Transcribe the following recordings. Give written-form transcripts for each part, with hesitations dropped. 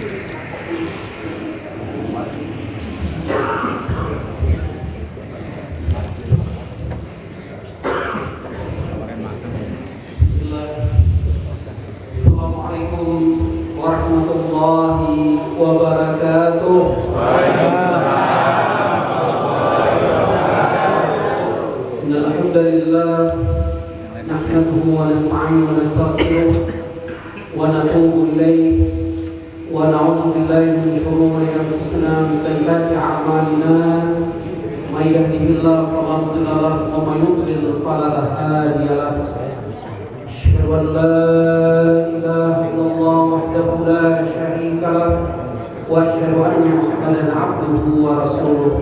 Assalamualaikum warahmatullahi wabarakatuh. Innal hamdalillah nahmaduhu wa nasta'inuhu wa nastaghfiruh wa natubu ilayhi wa na'udzu billahi min shururi anfusina wa min sayyiati a'malina. May yahdihillahu fala mudilla lahu wa may yudlil fala hadiya lahu. Asyhadu an la ilaha illallah wahdahu la syarika lahu wa asyhadu anna Muhammadan 'abduhu wa rasuluh.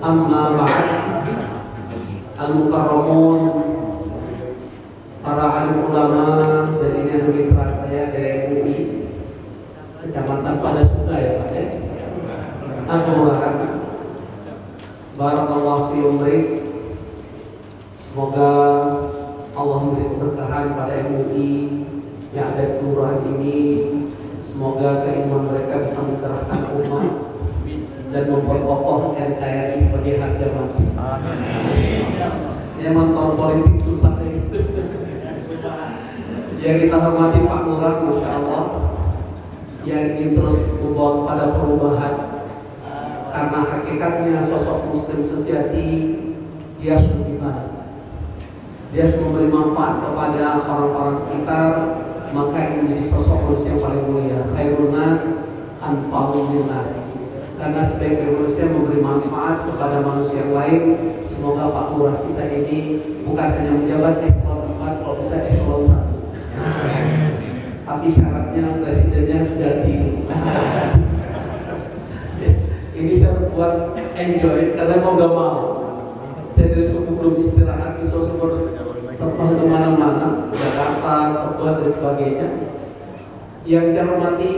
Amma ba'd. Al-mukarramun, para alim ulama dan ini adalah mitra saya dari MUI Kecamatan Padasuka ya Pak ya. Aku mengatakan barakallahu fi umri. Semoga Allah memberi keberkahan pada MUI yang ada di kelurahan ini. Semoga keimanan mereka bisa mencerahkan umat dan memperkokoh NKRI sebagai harga mati. Emang tahun politik susah gitu. Yang kita hormati Pak Lurah, Masya Allah, yang ingin terus membawa kepada perubahan. Karena hakikatnya sosok Muslim sejati dia sumber, dia memberi manfaat kepada orang-orang sekitar, maka ini menjadi sosok manusia yang paling mulia. Khairun nas anfa'uhum linnas. Karena sebagai manusia memberi manfaat kepada manusia yang lain. Semoga Pak Lurah kita ini bukan hanya menjabat eselon 4, kalau bisa eselon 1. Tapi syaratnya presidennya sudah tinggi. Ini saya buat enjoy karena mau gak mau. Saya dari suku belum istirahat, bisa terbang kemana-mana, Jakarta, terbuat dan sebagainya. Yang saya hormati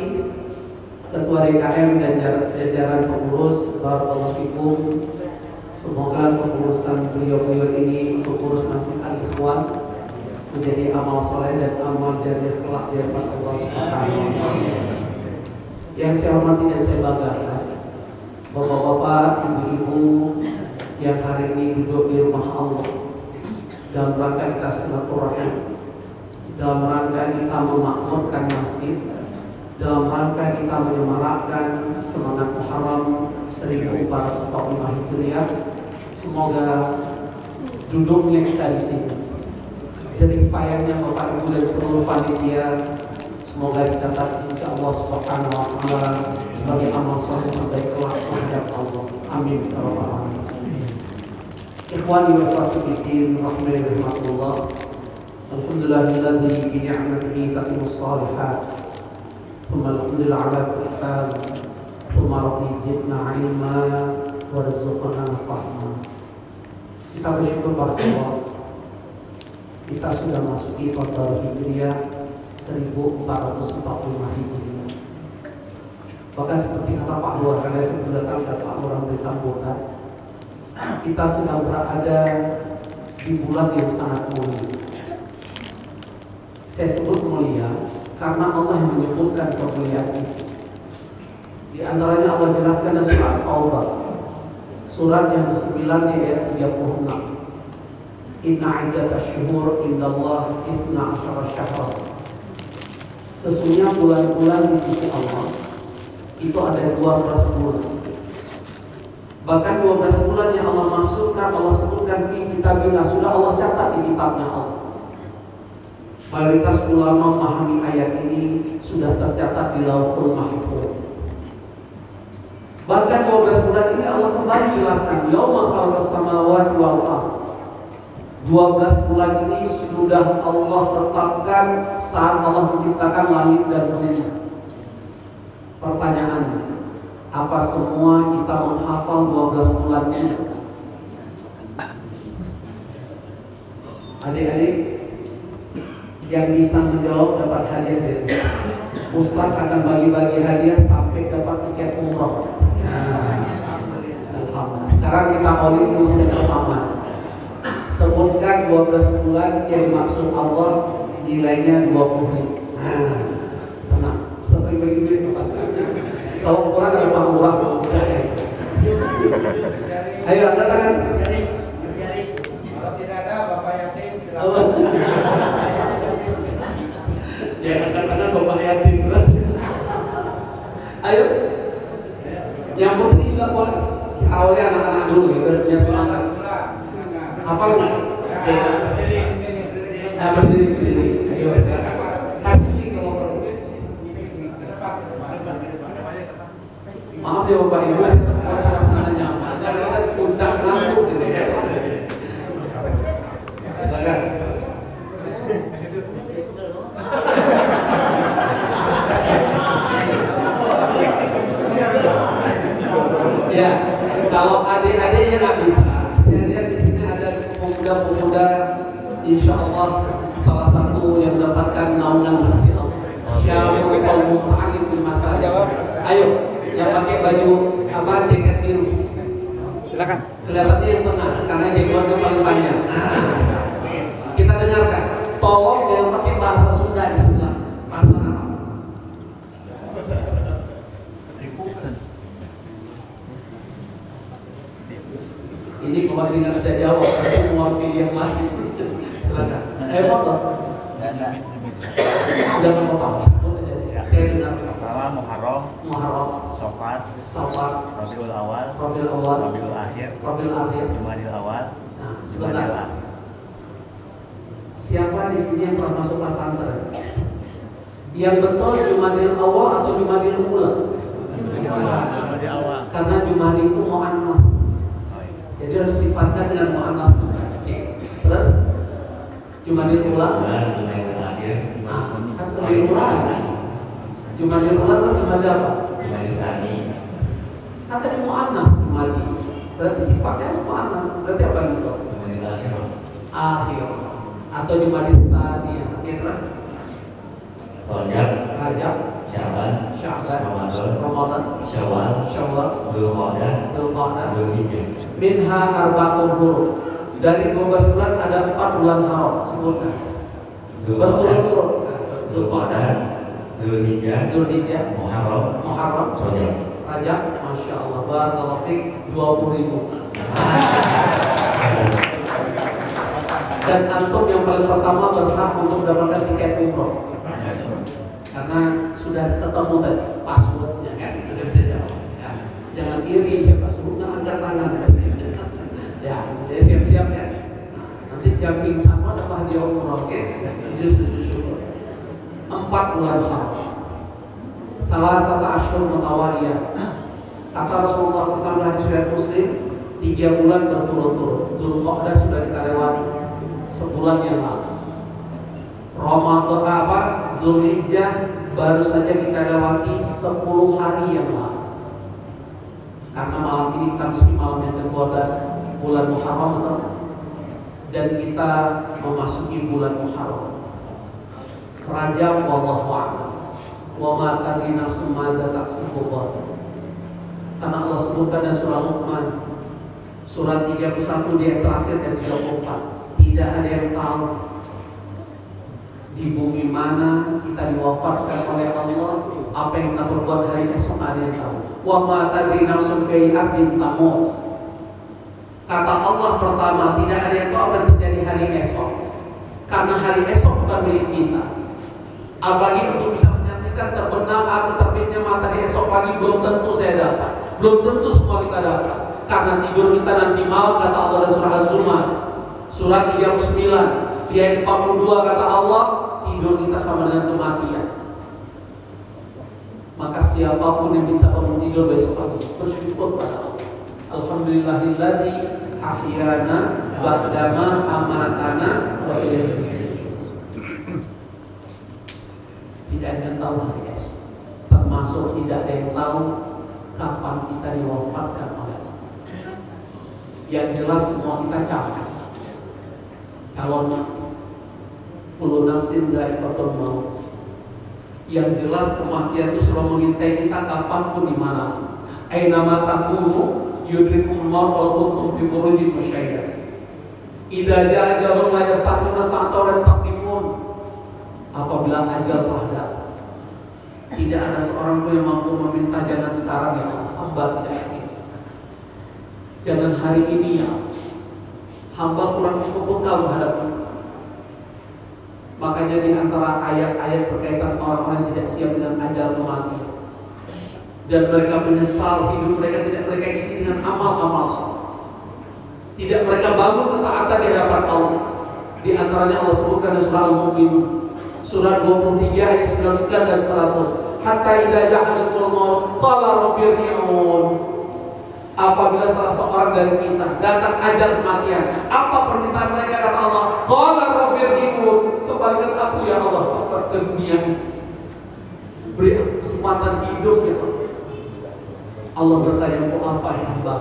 Ketua DKM dan jajaran pengurus, barakallahu fikum. Semoga kepengurusan beliau-beliau ini untuk urus Masjid Al-Ikhwan menjadi amal soleh dan amal jariah kelak di hadapan Allah Subhanahu wa taala. Yang saya hormati dan saya banggakan Bapak-bapak, ibu-ibu yang hari ini duduk di rumah Allah dalam rangka kita silaturahim, dalam rangka kita memakmurkan masjid, dalam rangka kita menyemarakkan semangat Muharram 1445 Hijriah. Semoga duduknya kita di sini, jerih payahnya Bapak Ibu dan seluruh panitia, semoga dicatat di sisi Allah Subhanahu wa taala sebagai amal soleh terbaik kelak menghadap Allah. Amin ya rabbal alamin. Ikhwani wa akhwati rahimani rahimakumullah. Alhamdulillahilladzi bi ni'matihi tatimmus shalihat. Tsumma alhamdulillah ala kulli hal. Tsumma rabbi zidna 'ilma warzuqna fahma. Kita bersyukur pada Allah. Kita sudah masuki Fardhu Hijriah 1445 Hijriah. Bahkan seperti kata Pak Lurah, karena saya datang saat Pak Lurah beri sambutan, kita sedang berada di bulan yang sangat mulia. Saya sebut mulia karena Allah yang menyebutkan kemuliaan itu. Di antaranya Allah jelaskan dalam surat Taubah, surat yang ke-9 ayat 36. Inna iddatash syuhur indallah 12 syahra. Sesungguhnya bulan-bulan di sisi Allah itu ada 12 bulan. Bahkan 12 bulan yang Allah masukkan, Allah sebutkan fi kitabillah, sudah Allah catat di kitabnya Allah. Mayoritas ulama memahami ayat ini sudah tercatat di Lauhul Mahfuz. Bahkan 12 bulan ini Allah kembali jelaskan, yauma khalaqas samawati wal ardh. 12 bulan ini sudah Allah tetapkan saat Allah menciptakan langit dan bumi. Pertanyaannya, apa semua kita menghafal 12 bulan ini? Adik-adik yang bisa menjawab dapat hadiah dari Ustaz akan bagi-bagi hadiah sampai dapat tiket umroh. Alhamdulillah. Sekarang kita oli muslim pertama. Sebutkan 12 bulan yang dimaksud Allah nilainya 20. Tenang. Seperti begini Pak. Ayo, yang putri juga boleh. Kita awali anak-anak dulu ya, biar punya semangat. Hafal nggak? Berdiri. Ayo silakan. Kasih link kalau perlu. Maaf ya Bapak Ibu, saya terbuat suasana nyaman. Kadang-kadang puncak ngantuk gitu ya. Silakan. Ya, kalau adik-adiknya nggak bisa, saya lihat di sini ada pemuda-pemuda, insya Allah salah satu yang mendapatkan naungan di sisi Allah. Syamul kaum muta'allim bil masajid. Ayo, yang pakai baju apa jaket biru. Silakan. Kelihatannya yang tengah karena jenggotnya paling panjang. Kita dengarkan. Tolong yang pakai bahasa Sunda istilah bahasa Arab. Ini kalau tidak bisa jawab, tapi semua pilih yang lain. Silakan. Ayo foto. Sudah mau saya dengar. Pertama Muharram, Safar, Rabiul Awal, Rabiul Akhir, Jumadil Awal. Nah, sebentar. Siapa di sini yang pernah masuk pesantren? Yang betul Jumadil Awal atau Jumadil Ula? Jumadil Awal. Karena Jumadi itu mu'annats. Jadi harus sifatkan dengan mu'annats. Terus Jumadil Ula? Jumadil Akhir. Kan lebih murah. Jumadil Ula terus Jumadil apa? Jumadil Tani. Kata di mu'annats Jumadi. Berarti sifatnya mu'annats. Berarti apa itu? Jumadil Akhir. Atau Jumadil Tani. Oke, terus Rajab, Syaban, Ramadan, Syawal, Dzulqa'dah, Dzulhijjah. Minha arba'atul hurum. Dari 12 bulan ada 4 bulan haram. Sebutkan. Berturut-turut. Dzulqa'dah, Dzulhijjah, Muharram, Rajab. Masya Allah. Barakallahu fiik. 20.000. Dan antum yang paling pertama berhak untuk mendapatkan tiket umroh. Karena sudah ketemu tadi passwordnya kan, Anda bisa jawab. Ya. Jangan iri siapa suruh angkat tangan. Ya, jadi siap-siap ya. Nanti yang pingsan dapat hadiah umroh, oke? Syukur. 4 bulan haram. Salah satu asyur mutawaliyah. Kata Rasulullah SAW hadis riwayat Muslim, 3 bulan berturut-turut. Dzulqa'dah sudah kita lewati sebulan yang lalu. Ramadan Dzulhijjah baru saja kita lewati 10 hari yang lalu. Karena malam ini kita mesti malam yang ke-12 bulan Muharram betul? Dan kita memasuki bulan Muharram. Rajab wallahu a'lam. Wa ma tadri nafsun ma taksibu ghad. Karena Allah sebutkan dalam surah Luqman surat 31 di ayat terakhir dan 34. Tidak ada yang tahu di bumi mana kita diwafatkan oleh Allah, apa yang kita berbuat hari esok ada yang tahu. Wa ma tadri nafsun fi ardin tamut. Kata Allah pertama, tidak ada yang tahu apa yang terjadi hari esok. Karena hari esok bukan milik kita. Apalagi untuk bisa menyaksikan terbenam atau terbitnya matahari esok pagi belum tentu saya dapat. Belum tentu semua kita dapat. Karena tidur kita nanti malam kata Allah dalam surah Az-Zumar surat 39 di ayat 42 kata Allah, tidur kita sama dengan kematian. Maka siapapun yang bisa bangun tidur besok pagi bersyukur pada Allah. Alhamdulillahilladzi ahyana ba'dama amatana wa ilaihi nusyur. Tidak ada yang tahu hari esok. Termasuk tidak ada yang tahu kapan kita diwafatkan oleh Allah. Yang jelas semua kita capek. Calonnya kullu nafsin dha'iqatul maut. Yang jelas kematian itu selalu mengintai kita kapanpun dimanapun. Aina ma takunu yudrikumul maut walau kuntum fi burujin musyayyadah. Idza ja'a ajalun la yastakhiruna sa'atan wa la yastaqdimun. Apabila ajal telah datang, tidak ada seorang pun yang mampu meminta jangan sekarang ya Allah, hamba tidak siap. Jangan hari ini ya Allah. Hamba kurang cukup bekal menghadapi. Makanya di antara ayat-ayat berkaitan orang-orang yang tidak siap dengan ajal kematian, dan mereka menyesal hidup mereka tidak mereka isi dengan amal-amal saleh. Tidak mereka bangun ketaatan di hadapan Allah. Di antaranya Allah sebutkan di surah Al-Mu'minun, surah 23 ayat 99 dan 100. Hatta idza ja'alatul maut qala rabbirji'un. Apabila salah seorang dari kita datang ajal kematian, apa permintaan mereka kata Allah? Qala rabbirji'un. Kembalikan aku ya Allah ke dunia. Beri aku kesempatan hidup ya Allah. Allah bertanya, "Kau apa ya hamba?"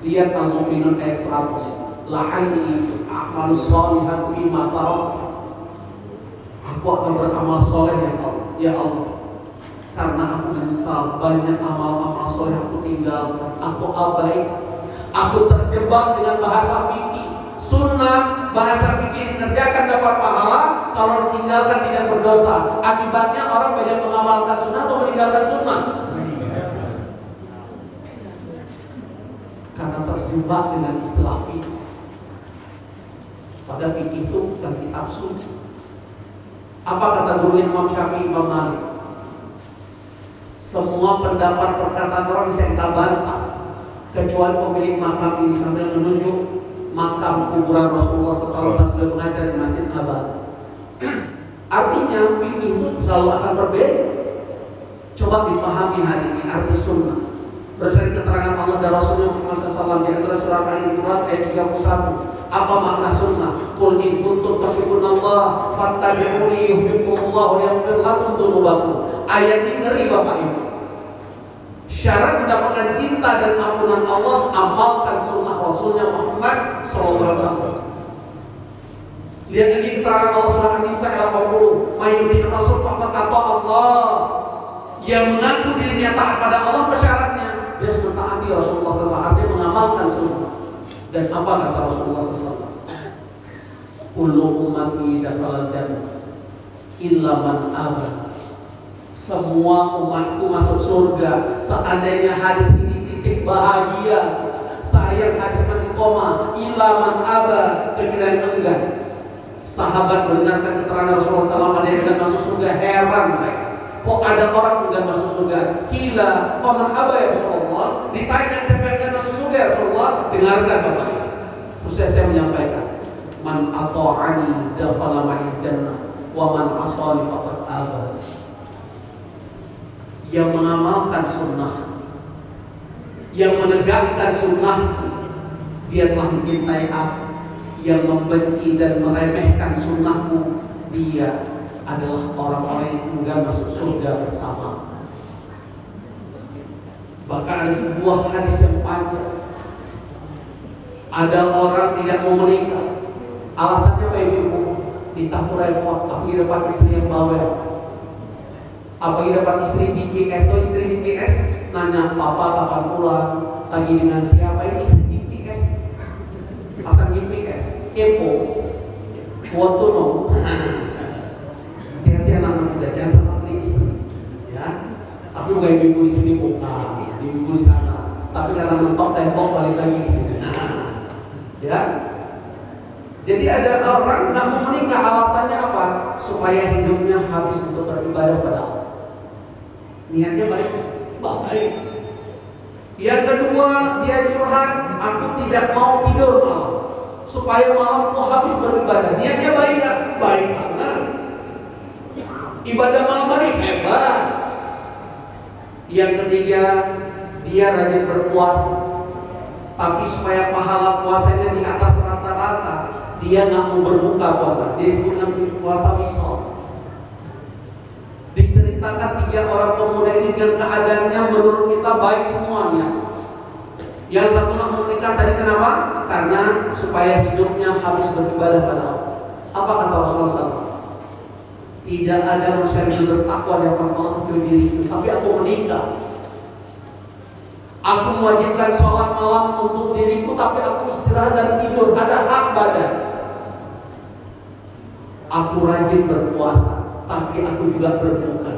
Lihat Al-Mu'minun ayat 100. La'ani a'malu sholihan fima tarak. Aku akan beramal soleh ya Allah. Ya Allah, karena aku menyesal banyak amal-amal soleh aku tinggalkan, aku abaikan. Aku terjebak dengan bahasa fikih. Sunnah bahasa fikih dikerjakan dapat pahala, kalau ditinggalkan tidak berdosa. Akibatnya orang banyak mengamalkan sunnah atau meninggalkan sunnah karena terjebak dengan istilah fikih. Pada fikih itu bukan kitab suci. Apa kata guru Imam Syafi'i, Imam Malik? Semua pendapat perkataan orang bisa kita bantah, kecuali pemilik makam ini, sambil menunjuk makam kuburan Rasulullah SAW sambil mengajar di Masjid Nabawi. Artinya fikih itu selalu akan berbeda. Coba dipahami hari ini arti sunnah. Berdasarkan keterangan Allah dan Rasulullah Muhammad SAW di antara surah Al-Imran ayat 31. Apa makna sunnah? Qul in kuntum tuhibbunallah fattabi'uni yuhibbukumullah wa yaghfir lakum dzunubakum. Ayat ini ngeri Bapak Ibu. Syarat mendapatkan cinta dan ampunan Allah, amalkan sunnah Rasulnya Muhammad SAW. Lihat lagi keterangan Allah surah An-Nisa ayat 80. Mayyuti Rasul faqad ata Allah. Yang mengaku dirinya taat pada Allah, persyaratnya dia sudah taati Rasulullah SAW, artinya mengamalkan sunnah. Dan apa kata Rasulullah SAW? Kullu ummati dakhalal jannah illa man aba. Semua umatku masuk surga. Seandainya hadis ini titik bahagia, sayang hadis masih koma, illa man aba, kecuali enggan. Sahabat mendengarkan keterangan Rasulullah SAW ada yang enggan masuk surga, heran mereka. Kok ada orang enggan masuk surga? Kila faman aba ya Rasulullah. Ditanya siapa yang enggan masuk surga ya Rasulullah? Dengarkan Bapak. Terus saya menyampaikan, man ata'ani dakhala ma'al jannah wa man asani faqad aba. Yang mengamalkan sunnah, yang menegakkan sunnah, dia telah mencintai aku. Yang membenci dan meremehkan sunnahku, dia adalah orang-orang yang enggan masuk surga bersama. Bahkan ada sebuah hadis yang panjang. Ada orang tidak mau menikah, alasannya apa ibu? Ditahku repot, tapi dapat istri yang bawel. Apalagi dapat istri GPS, tuh istri GPS nanya papa kapan pulang, lagi dengan siapa, ini istri GPS, pasang GPS, kepo, what to know. Hati-hati anak-anak muda, jangan sampai beli istri, ya. Tapi bukan ibu di sini, bukan, ibu di sana. Tapi karena mentok tembok balik lagi di sini, ya. Jadi ada orang nggak mau menikah, alasannya apa? Supaya hidupnya habis untuk beribadah pada Allah. Niatnya baik. Yang kedua, dia curhat, aku tidak mau tidur malam, supaya malamku habis beribadah. Niatnya baik nggak? Baik banget. Ibadah malam hari hebat. Yang ketiga, dia rajin berpuasa, tapi supaya pahala puasanya di atas rata-rata, dia nggak mau berbuka puasa. Dia sebutkan puasa wisol. Diceritakan 3 orang pemuda ini dengan keadaannya menurut kita baik semuanya. Yang satu nggak mau menikah tadi kenapa? Karena supaya hidupnya habis beribadah pada Allah. Apa kata Rasulullah SAW? Tidak ada manusia yang bertakwa di hadapan Allah kecuali diriku, tapi aku menikah. Aku mewajibkan sholat malam untuk diriku, tapi aku istirahat dan tidur. Ada hak badan. Aku rajin berpuasa, tapi aku juga berbuka.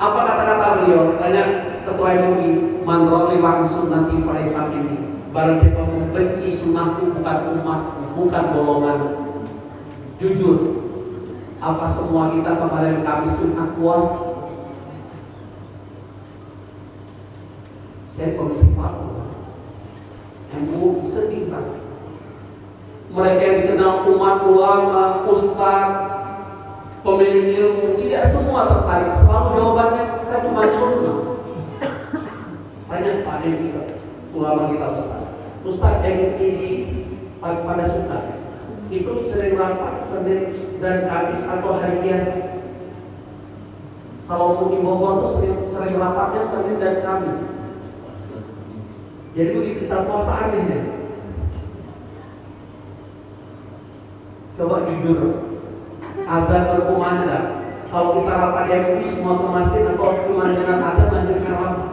Apa kata-kata beliau? Tanya ketua MUI, man raghiba an sunnati falaysa minni. Barang siapa membenci sunnahku, bukan umatku, bukan golonganku. Jujur, apa semua kita kemarin Kamis Jumat puasa? Saya komisi fatwa MUI sedih pasti. Mereka yang dikenal umat ulama, ustaz, pemilik ilmu, tidak semua tertarik. Selalu jawabannya kita cuma sunnah. Banyak pada kita ulama kita ustaz MUI pada suka. Itu sering rapat Senin dan Kamis atau hari biasa. Kalau MUI Bogor itu sering rapatnya Senin dan Kamis. Jadi begitu kita puasa anehnya. Coba jujur, azan berkumandang. Kalau kita rapat di MUI semua ke masjid atau cuma dengan azan lanjutkan rapat.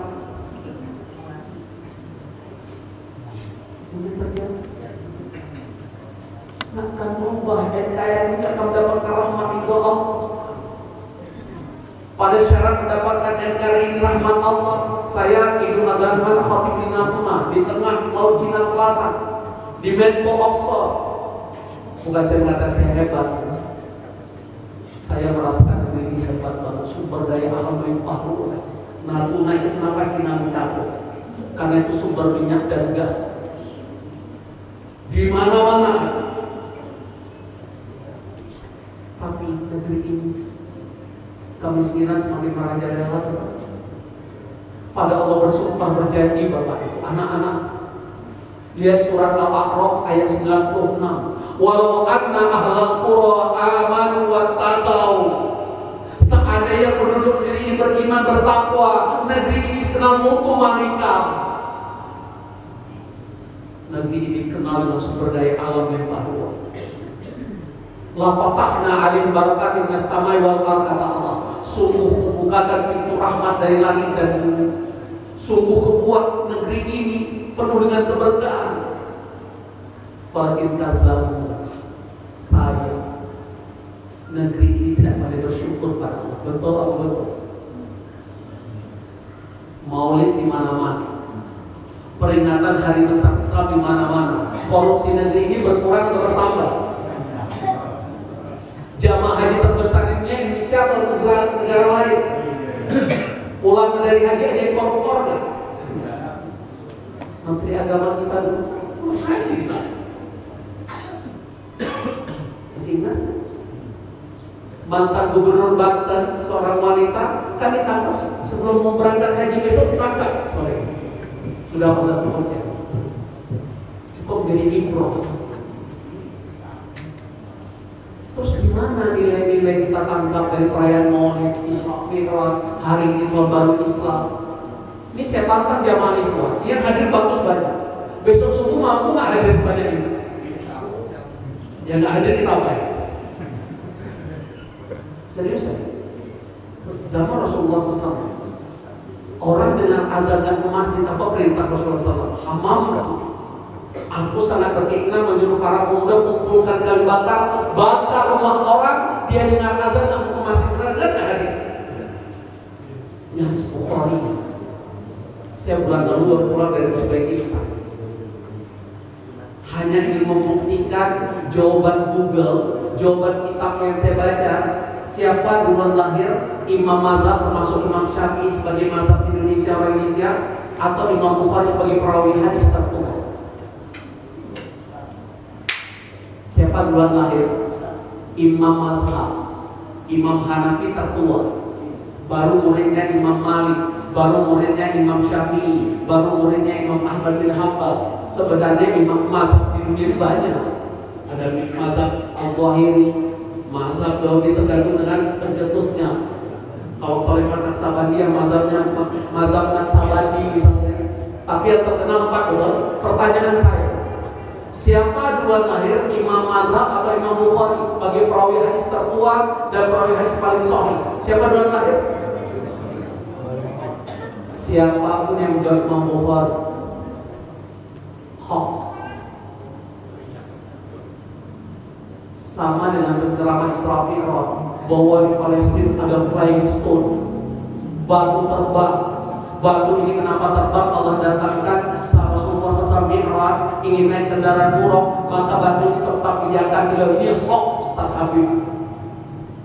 Ini terjadi. Nak akan berubah NKRI ini akan mendapatkan rahmat itu Allah. Pada syarat mendapatkan NKRI ini rahmat Allah, saya Izul Adharman Khatib di Natuna di tengah Laut Cina Selatan di Menko Offshore. Bukan saya mengatakan saya hebat. Saya merasakan diri hebat banget. Sumber daya alam melimpah ruah. Natuna itu kenapa Kinabalu? Karena itu sumber minyak dan gas. Di mana-mana. Tapi negeri ini kemiskinan semakin merajalela. Pada Allah bersumpah berjanji Bapak Ibu, anak-anak. Lihat surat Al-A'raf ayat 96. Walau anna ahlal qura amanu wattaqau. Seandainya penduduk negeri ini beriman bertakwa, negeri ini dikenal mutu manikah. Negeri ini dikenal dengan sumber daya alam yang luar. La fatahna alaihim barakatin minas samai wal ardh, kata Allah. Sungguh bukakan pintu rahmat dari langit dan bumi. Sungguh kebuat negeri ini penuh dengan keberkahan. Walakin kadzabu, saya negeri ini tidak pada bersyukur pada Allah. Betul atau betul? Maulid di mana-mana, peringatan hari besar Islam di mana-mana. Korupsi negeri ini berkurang atau bertambah? Jamaah haji terbesar di dunia Indonesia atau negara lain? Ulama dari haji ada yang koruptor kan? Menteri agama kita dulu haji kita. Ingat mantan gubernur Banten seorang wanita kan ditangkap sebelum mau berangkat haji besok ditangkap sore. Sudah masa selesai. Cukup jadi ibroh. Terus gimana nilai-nilai kita tangkap dari perayaan Maulid, Isra Mi'raj, hari ini tahun baru Islam? Ini saya tantang jamaah ikhwan. Yang hadir bagus banyak. Besok subuh mampu nggak hadir sebanyak ini? Yang nggak hadir kita apa? Serius ya? Zaman Rasulullah SAW, orang dengan azan dan ke masjid, apa perintah Rasulullah SAW? Hamam. Aku sangat berkeinginan menyuruh para pemuda kumpulkan kayu bakar rumah orang. Dia dengar azan dan ke masjid. Benar nggak hadis? Ini hadis Bukhari. Saya bulan lalu pulang dari Uzbekistan. Hanya ingin membuktikan jawaban Google, jawaban kitab yang saya baca, siapa duluan lahir, Imam Mazhab termasuk Imam Syafi'i sebagai mazhab Indonesia orang Indonesia, atau Imam Bukhari sebagai perawi hadis tertua. Siapa duluan lahir? Imam Mazhab, Imam Hanafi tertua, baru muridnya Imam Malik, baru muridnya Imam Syafi'i, baru muridnya Imam Ahmad bin Hanbal. Sebenarnya imam mazhab di dunia banyak. Ada mazhab Al-Zahiri, mazhab Daudi tergantung dengan pencetusnya. Kalau Thariqat Naqsabandiyah mazhabnya mazhab Naqsabandi misalnya. Tapi yang terkenal 4 betul. Pertanyaan saya, siapa duluan lahir, Imam Mazhab atau Imam Bukhari sebagai perawi hadis tertua dan perawi hadis paling sahih? Siapa duluan lahir? Siapapun yang menjawab Imam Bukhari hoax. Sama dengan penceramah Isra Mi'raj bahwa di Palestina ada flying stone, batu terbang. Batu ini kenapa terbang? Allah datangkan saat Rasulullah SAW Mi'raj ingin naik kendaraan buruk, maka batu ini tempat pijakan beliau. Ini hoax, Ustaz Habib.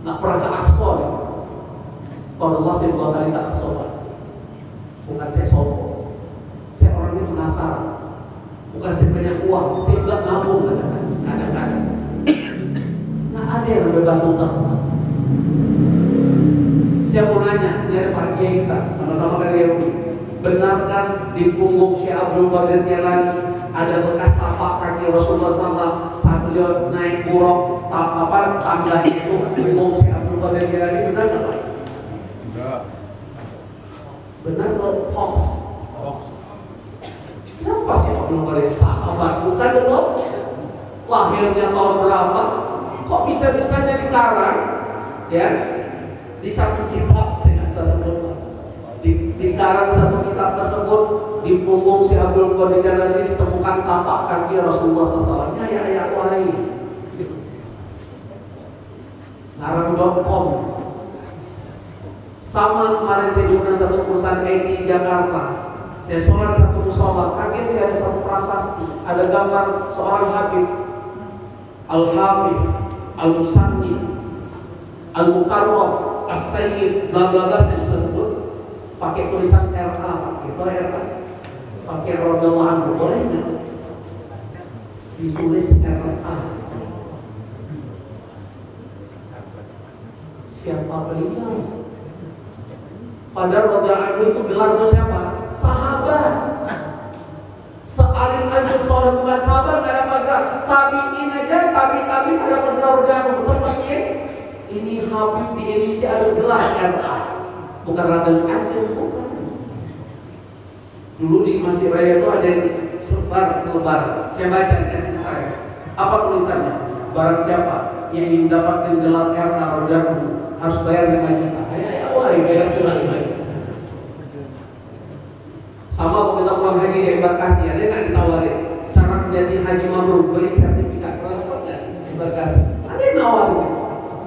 Nggak pernah ke Aqsa ya. Kalau Allah saya 2 kali ke Aqsa, bukan saya sombong. Bukan saya banyak uang, saya nggak nabung kadang-kadang. Nggak ada yang namanya batu terbang. Saya mau nanya, ini ada Pak Kiai kita, sama-sama kan dia. Benarkah di punggung Syekh Abdul Qadir Jailani ada bekas tapak kaki Rasulullah SAW saat beliau naik buruk tangga itu punggung Syekh Abdul Qadir Jailani? Benar nggak Pak? Enggak. Benar atau hoax? Hoax. Siapa sih Abdul Qadir? Sahabat bukan dong? Lahirnya tahun berapa? Kok bisa-bisanya dikarang? Ya, di satu kitab saya nggak bisa sebut. Dikarang satu kitab tersebut di punggung si Abdul Qadir Jailani ditemukan tapak kaki Rasulullah SAW. Ya wahai. Ngarang.com. Sama kemarin saya juga satu perusahaan IT di Jakarta. Saya sholat satu musola, kaget saya ada satu prasasti, ada gambar seorang habib, al-hafidh, al-musannif, al-mukarram, as-sayyid, bla bla bla, saya bisa sebut. Pakai tulisan RA, boleh RA? Pakai radhiyallahu anhu, boleh nggak? Ditulis RA. Siapa beliau? Padahal radhiyallahu anhu itu gelarnya siapa? Sahabat. Sealim aja soleh bukan sahabat, nggak dapat gelar. Tabiin aja, tabi ada gelar radhiyallahu anhu, betul Pak Kiai? Ini Habib di Indonesia ada gelar RA. Bukan radang aja, bukan. Dulu di Masjid Raya itu ada yang selebar. Saya baca dikasih ke saya. Apa tulisannya? Barang siapa yang ingin mendapatkan gelar RA Rodarmu harus bayar 5 juta. Bayar 5 juta. Sama kalau kita pulang haji di embarkasi, ada nggak ditawarin? Syarat menjadi haji mabrur, beli sertifikat pernah embarkasi. Ada yang nawarin.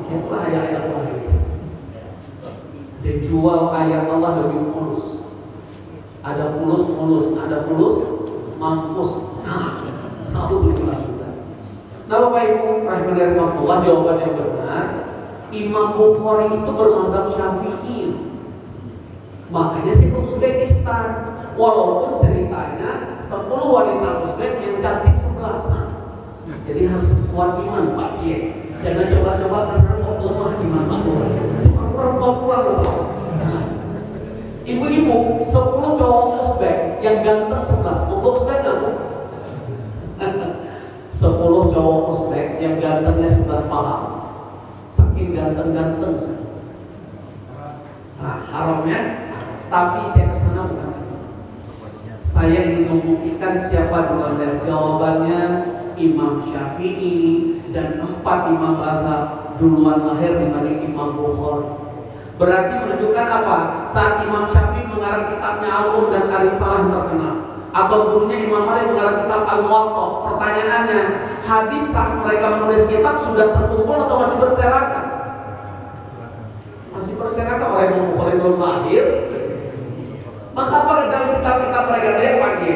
Itulah ayat-ayat Allah. Dia jual ayat Allah demi fulus. Ada fulus mulus, ada fulus manfus. Nah Bapak Ibu rahimahullah, jawaban yang benar, Imam Bukhari itu bermadzhab Syafi'i. Makanya saya ke Uzbekistan. Walaupun ceritanya 10 wanita Uzbek yang cantik 11. Jadi harus kuat iman Pak Kiai. Jangan coba-coba kesana kok lemah iman Pak Kiai. Papua ibu-ibu 10 cowok Uzbek yang ganteng 11. Untuk Uzbek nggak Bu? 10 cowok Uzbek yang gantengnya 11 paham. Saking ganteng-ganteng. Nah haramnya. Tapi saya kesana bukan. Saya ingin membuktikan siapa duluan. Jawabannya Imam Syafi'i dan 4 imam mazhab duluan lahir dibanding Imam Bukhari. Berarti menunjukkan apa? Saat Imam Syafi'i mengarang kitabnya Al-Um dan Ar-Risalah terkenal, atau gurunya Imam Malik mengarang kitab Al-Muwatta, pertanyaannya, hadis saat mereka menulis kitab sudah terkumpul atau masih berserakan? Masih berserakan. Oleh Imam Bukhari belum lahir. Maka apa dalam kitab-kitab mereka tadi pagi?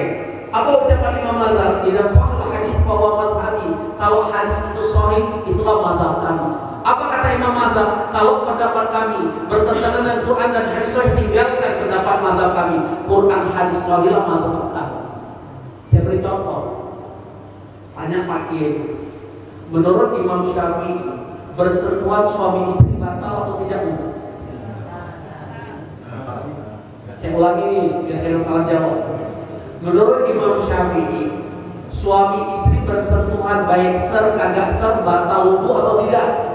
Apa ucapan Imam Malik? Idza shahha hadis fa huwa madhhabi. Kalau hadis itu sahih, itulah mazhab kami. Apa kata Imam Madzhab? Kalau pendapat kami bertentangan dengan Quran dan hadis sahih, tinggalkan pendapat mazhab kami. Quran hadis sahihlah mazhab kami. Saya beri contoh. Tanya Pak Kiai. Menurut Imam Syafi'i, bersentuhan suami istri batal atau tidak? Saya ulangi nih, biar jangan salah jawab. Menurut Imam Syafi'i, suami istri bersentuhan baik ser kagak ser batal wudu atau tidak?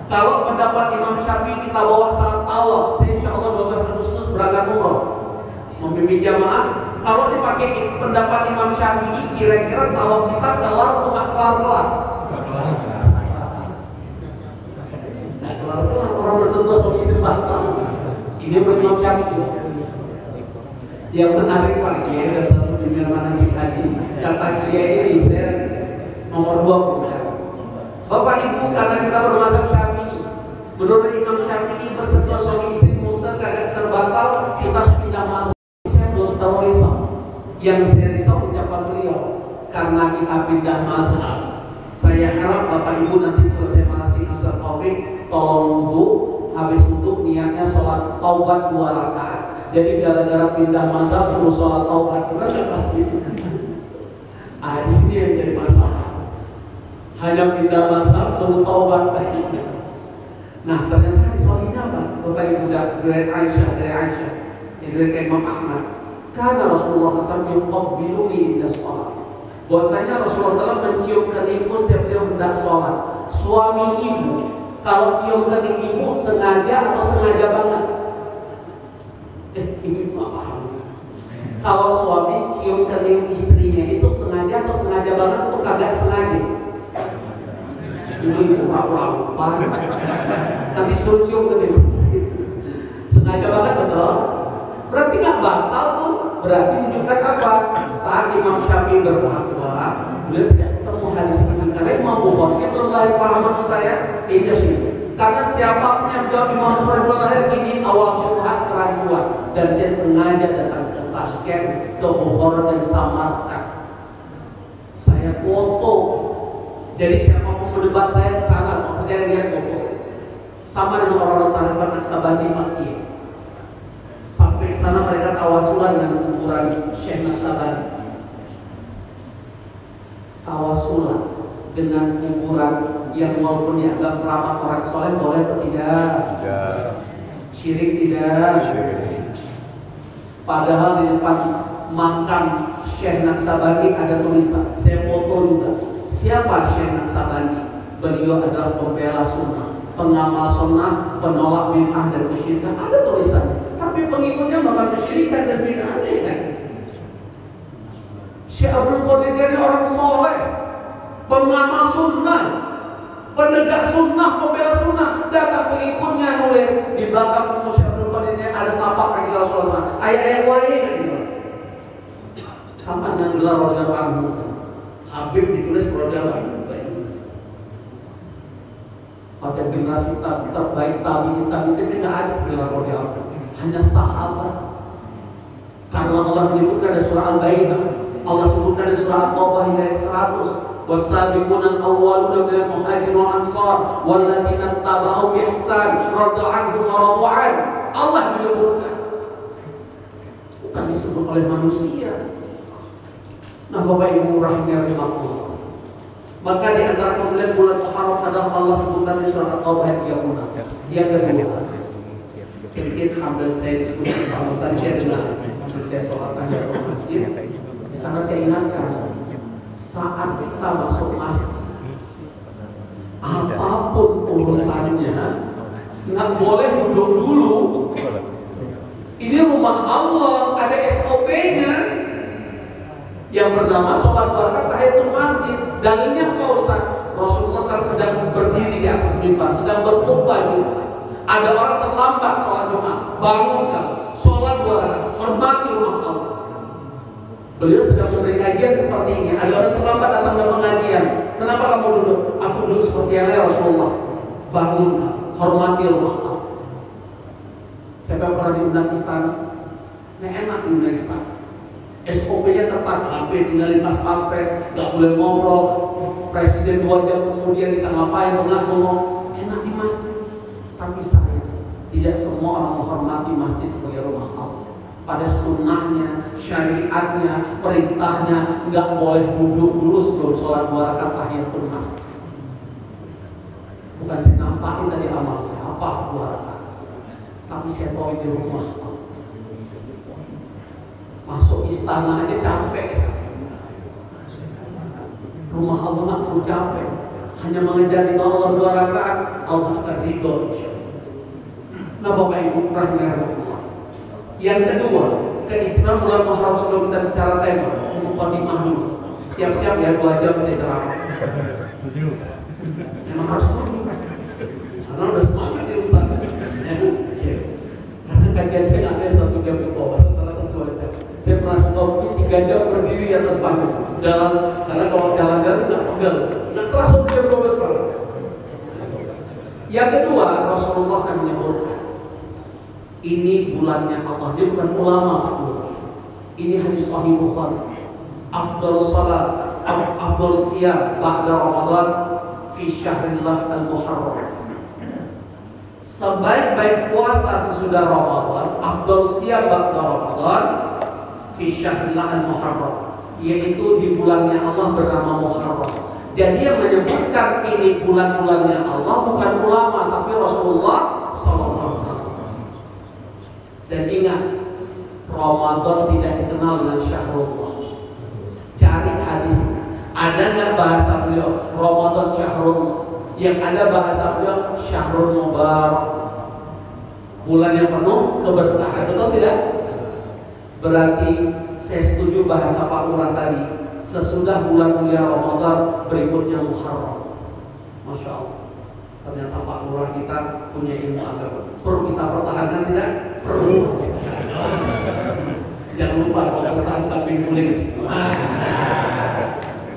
Kalau pendapat Imam Syafi'i kita bawa salat tawaf, saya insya Allah 12 Agustus berangkat umroh membimbing jamaah. Kalau dipakai pendapat Imam Syafi'i, kira-kira tawaf kita kelar atau nggak kelar-kelar? Nggak kelar-kelar, orang bersentuhan suami istri batal. Ini menurut Imam Syafi'i. Yang menarik Pak Kiai dan satu dunia manasik haji, kata Kiai ini saya nomor 2 Bapak Ibu, karena kita bermadzhab Syafi'i, menurut Imam Syafi'i bersentuhan suami istri musar kagak serbatal, kita harus pindah mazhab. Saya belum tahu risau. Yang saya risau ucapan beliau, karena kita pindah mazhab. Saya harap Bapak Ibu nanti selesai manasik Ustaz Taufik, tolong wudu, habis wudu niatnya sholat taubat 2 rakaat. Jadi gara-gara pindah mazhab suruh sholat taubat, benar nggak Pak? Di sini yang jadi masalah. Hanya pindah mazhab suruh taubat baiknya. Nah, ternyata hadis sahihnya apa? Bapak Ibu dari Aisyah, dari Imam Ahmad. Karena Rasulullah SAW yuqabbiluni inda sholat. Bahwasanya Rasulullah SAW mencium keningku setiap dia hendak sholat. Suami ibu kalau cium kening ibu sengaja atau sengaja banget? Ibu apa? Kalau suami cium kening istrinya itu sengaja atau sengaja banget atau kagak sengaja? Ibu pura-pura lupa. Nanti suruh cium kening. Sengaja banget betul? Berarti nggak batal tuh. Berarti menunjukkan apa? Saat Imam Syafi'i berfatwa, beliau tidak ketemu hadis ini. Karena Imam Bukhari belum lahir, paham maksud saya? Ini sih. Karena siapapun yang jawab Imam Bukhari belum lahir, ini awal syubhat kerancuan. Dan saya sengaja datang ke Tashkent, ke Bukhara dan Samarkand. Saya foto. Jadi siapapun berdebat saya ke sana, maksudnya lihat foto. Sama dengan orang-orang Taliban Naksabandi Maki. Sampai ke sana mereka tawasulan dengan kuburan Syekh Naksabandi. Tawasulan dengan kuburan yang walaupun dianggap keramat orang soleh, boleh atau tidak? Tidak. Syirik tidak. Padahal di depan makam Syekh Naksabandi ada tulisan, saya foto juga. Siapa Syekh Naksabandi? Beliau adalah pembela sunnah, pengamal sunnah, penolak bid'ah dan kesyirikan. Ada tulisan. Tapi pengikutnya bakal kesyirikan dan bid'ah, aneh kan? Syekh Abdul Qadir ini orang soleh, pengamal sunnah, penegak sunnah, pembela sunnah. Datang pengikutnya nulis di belakang Syekh Abdul Qadir ada tapak kaki Rasulullah, ayat-ayat wahyu kan gitu. Sama dengan gelar radhiyallahu anhu. Habib ditulis radhiyallahu anhu. Pada generasi terbaik tabi'in ini nggak ada gelar radhiyallahu anhu. Hanya sahabat. Karena Allah menyebutkan ada surah Al-Baqarah, Allah sebutkan di surah At-Taubah ayat 100, was-sabiquna al-awwaluna minal muhajirin wal ansar walladzina tabauhum bi ihsan radhiyallahu anhum wa radu an. Allah menyebutkan, bukan disebut oleh manusia. Nah, Bapak Ibu rahimahullah. Maka di antara kemuliaan bulan Muharram adalah Allah sebutkan di surah At-Taubah ayat 36. Yang kedua, sedikit sambil saya diskusi sama tadi saya dengar, saya sholat tahiyat di masjid, karena saya ingatkan saat kita masuk masjid, apapun urusannya nggak boleh duduk dulu. Ini rumah Allah, ada SOP-nya yang bernama sholat barakat tahiyatul masjid. Dalilnya apa Ustaz? Rasulullah SAW sedang berdiri di atas mimbar, sedang berkhutbah di rumah. Ada orang terlambat sholat Jumat, bangunkan, sholat 2 rakaat, hormati rumah Allah. Beliau sedang memberi kajian seperti ini. Ada orang terlambat datang ke pengajian. Kenapa kamu duduk? Aku duduk seperti yang lain Rasulullah. Bangunkan, hormati rumah Allah. Siapa yang pernah diundang istana? Nah, enak diundang istana. SOP-nya ketat, HP tinggalin pas pampres, nggak boleh ngobrol. Presiden 2 jam kemudian kita ngapain? Ngomong, enak di masjid. Tapi saya tidak semua orang menghormati masjid sebagai rumah Allah. Pada sunnahnya, syariatnya, perintahnya nggak boleh duduk dulu sebelum sholat 2 rakaat tahiyatul masjid. Bukan saya nampakin tadi amal saya apa 2 rakaat, tapi saya tahu di rumah Allah. Masuk istana aja capek saya. Rumah Allah nggak perlu capek. Hanya mengejar ridho Allah 2 rakaat, Allah akan ridho insyaallah. Nah, Bapak Ibu rahimahullah. Yang kedua, keistimewaan bulan Muharram sebelum kita bicara tema, mukadimah dulu. Siap-siap ya 2 jam saya ceramah. Memang harus dulu. Karena udah semangat ya Ustaz. Karena kajian saya nggak ada 1 jam ke bawah, rata-rata 2 jam. Saya pernah ngopi 3 jam berdiri di atas panggung. Jalan, karena kalau jalan-jalan nggak pegel. Nggak terasa jam 12 malam. Yang kedua, Rasulullah SAW menyebutkan ini bulannya Allah. Dia bukan ulama, Pak. Ini hadis Sahih Bukhari. Afdal salat, afdal siyam ba'da Ramadan fi syahrillah al-Muharram. Sebaik-baik puasa sesudah Ramadan, afdal siyam ba'da Ramadan fi syahrillah al-Muharram. yaitu di bulannya Allah bernama Muharram. Jadi yang menyebutkan ini bulan-bulannya Allah bukan ulama tapi Rasulullah SAW. Dan ingat, Ramadan tidak dikenal dengan Syahrullah. Cari hadis. Ada nggak bahasa beliau Ramadan Syahrullah? Yang ada bahasa beliau Syahrul Mubarak, bulan yang penuh keberkahan. Betul tidak? Berarti saya setuju bahasa Pak Lurah tadi. Sesudah bulan mulia Ramadan, berikutnya Muharram. Masya Allah. Ternyata Pak Lurah kita punya ilmu agama. Perlu kita pertahankan tidak? Perlu. Jangan lupa kalau pertahankan binguling.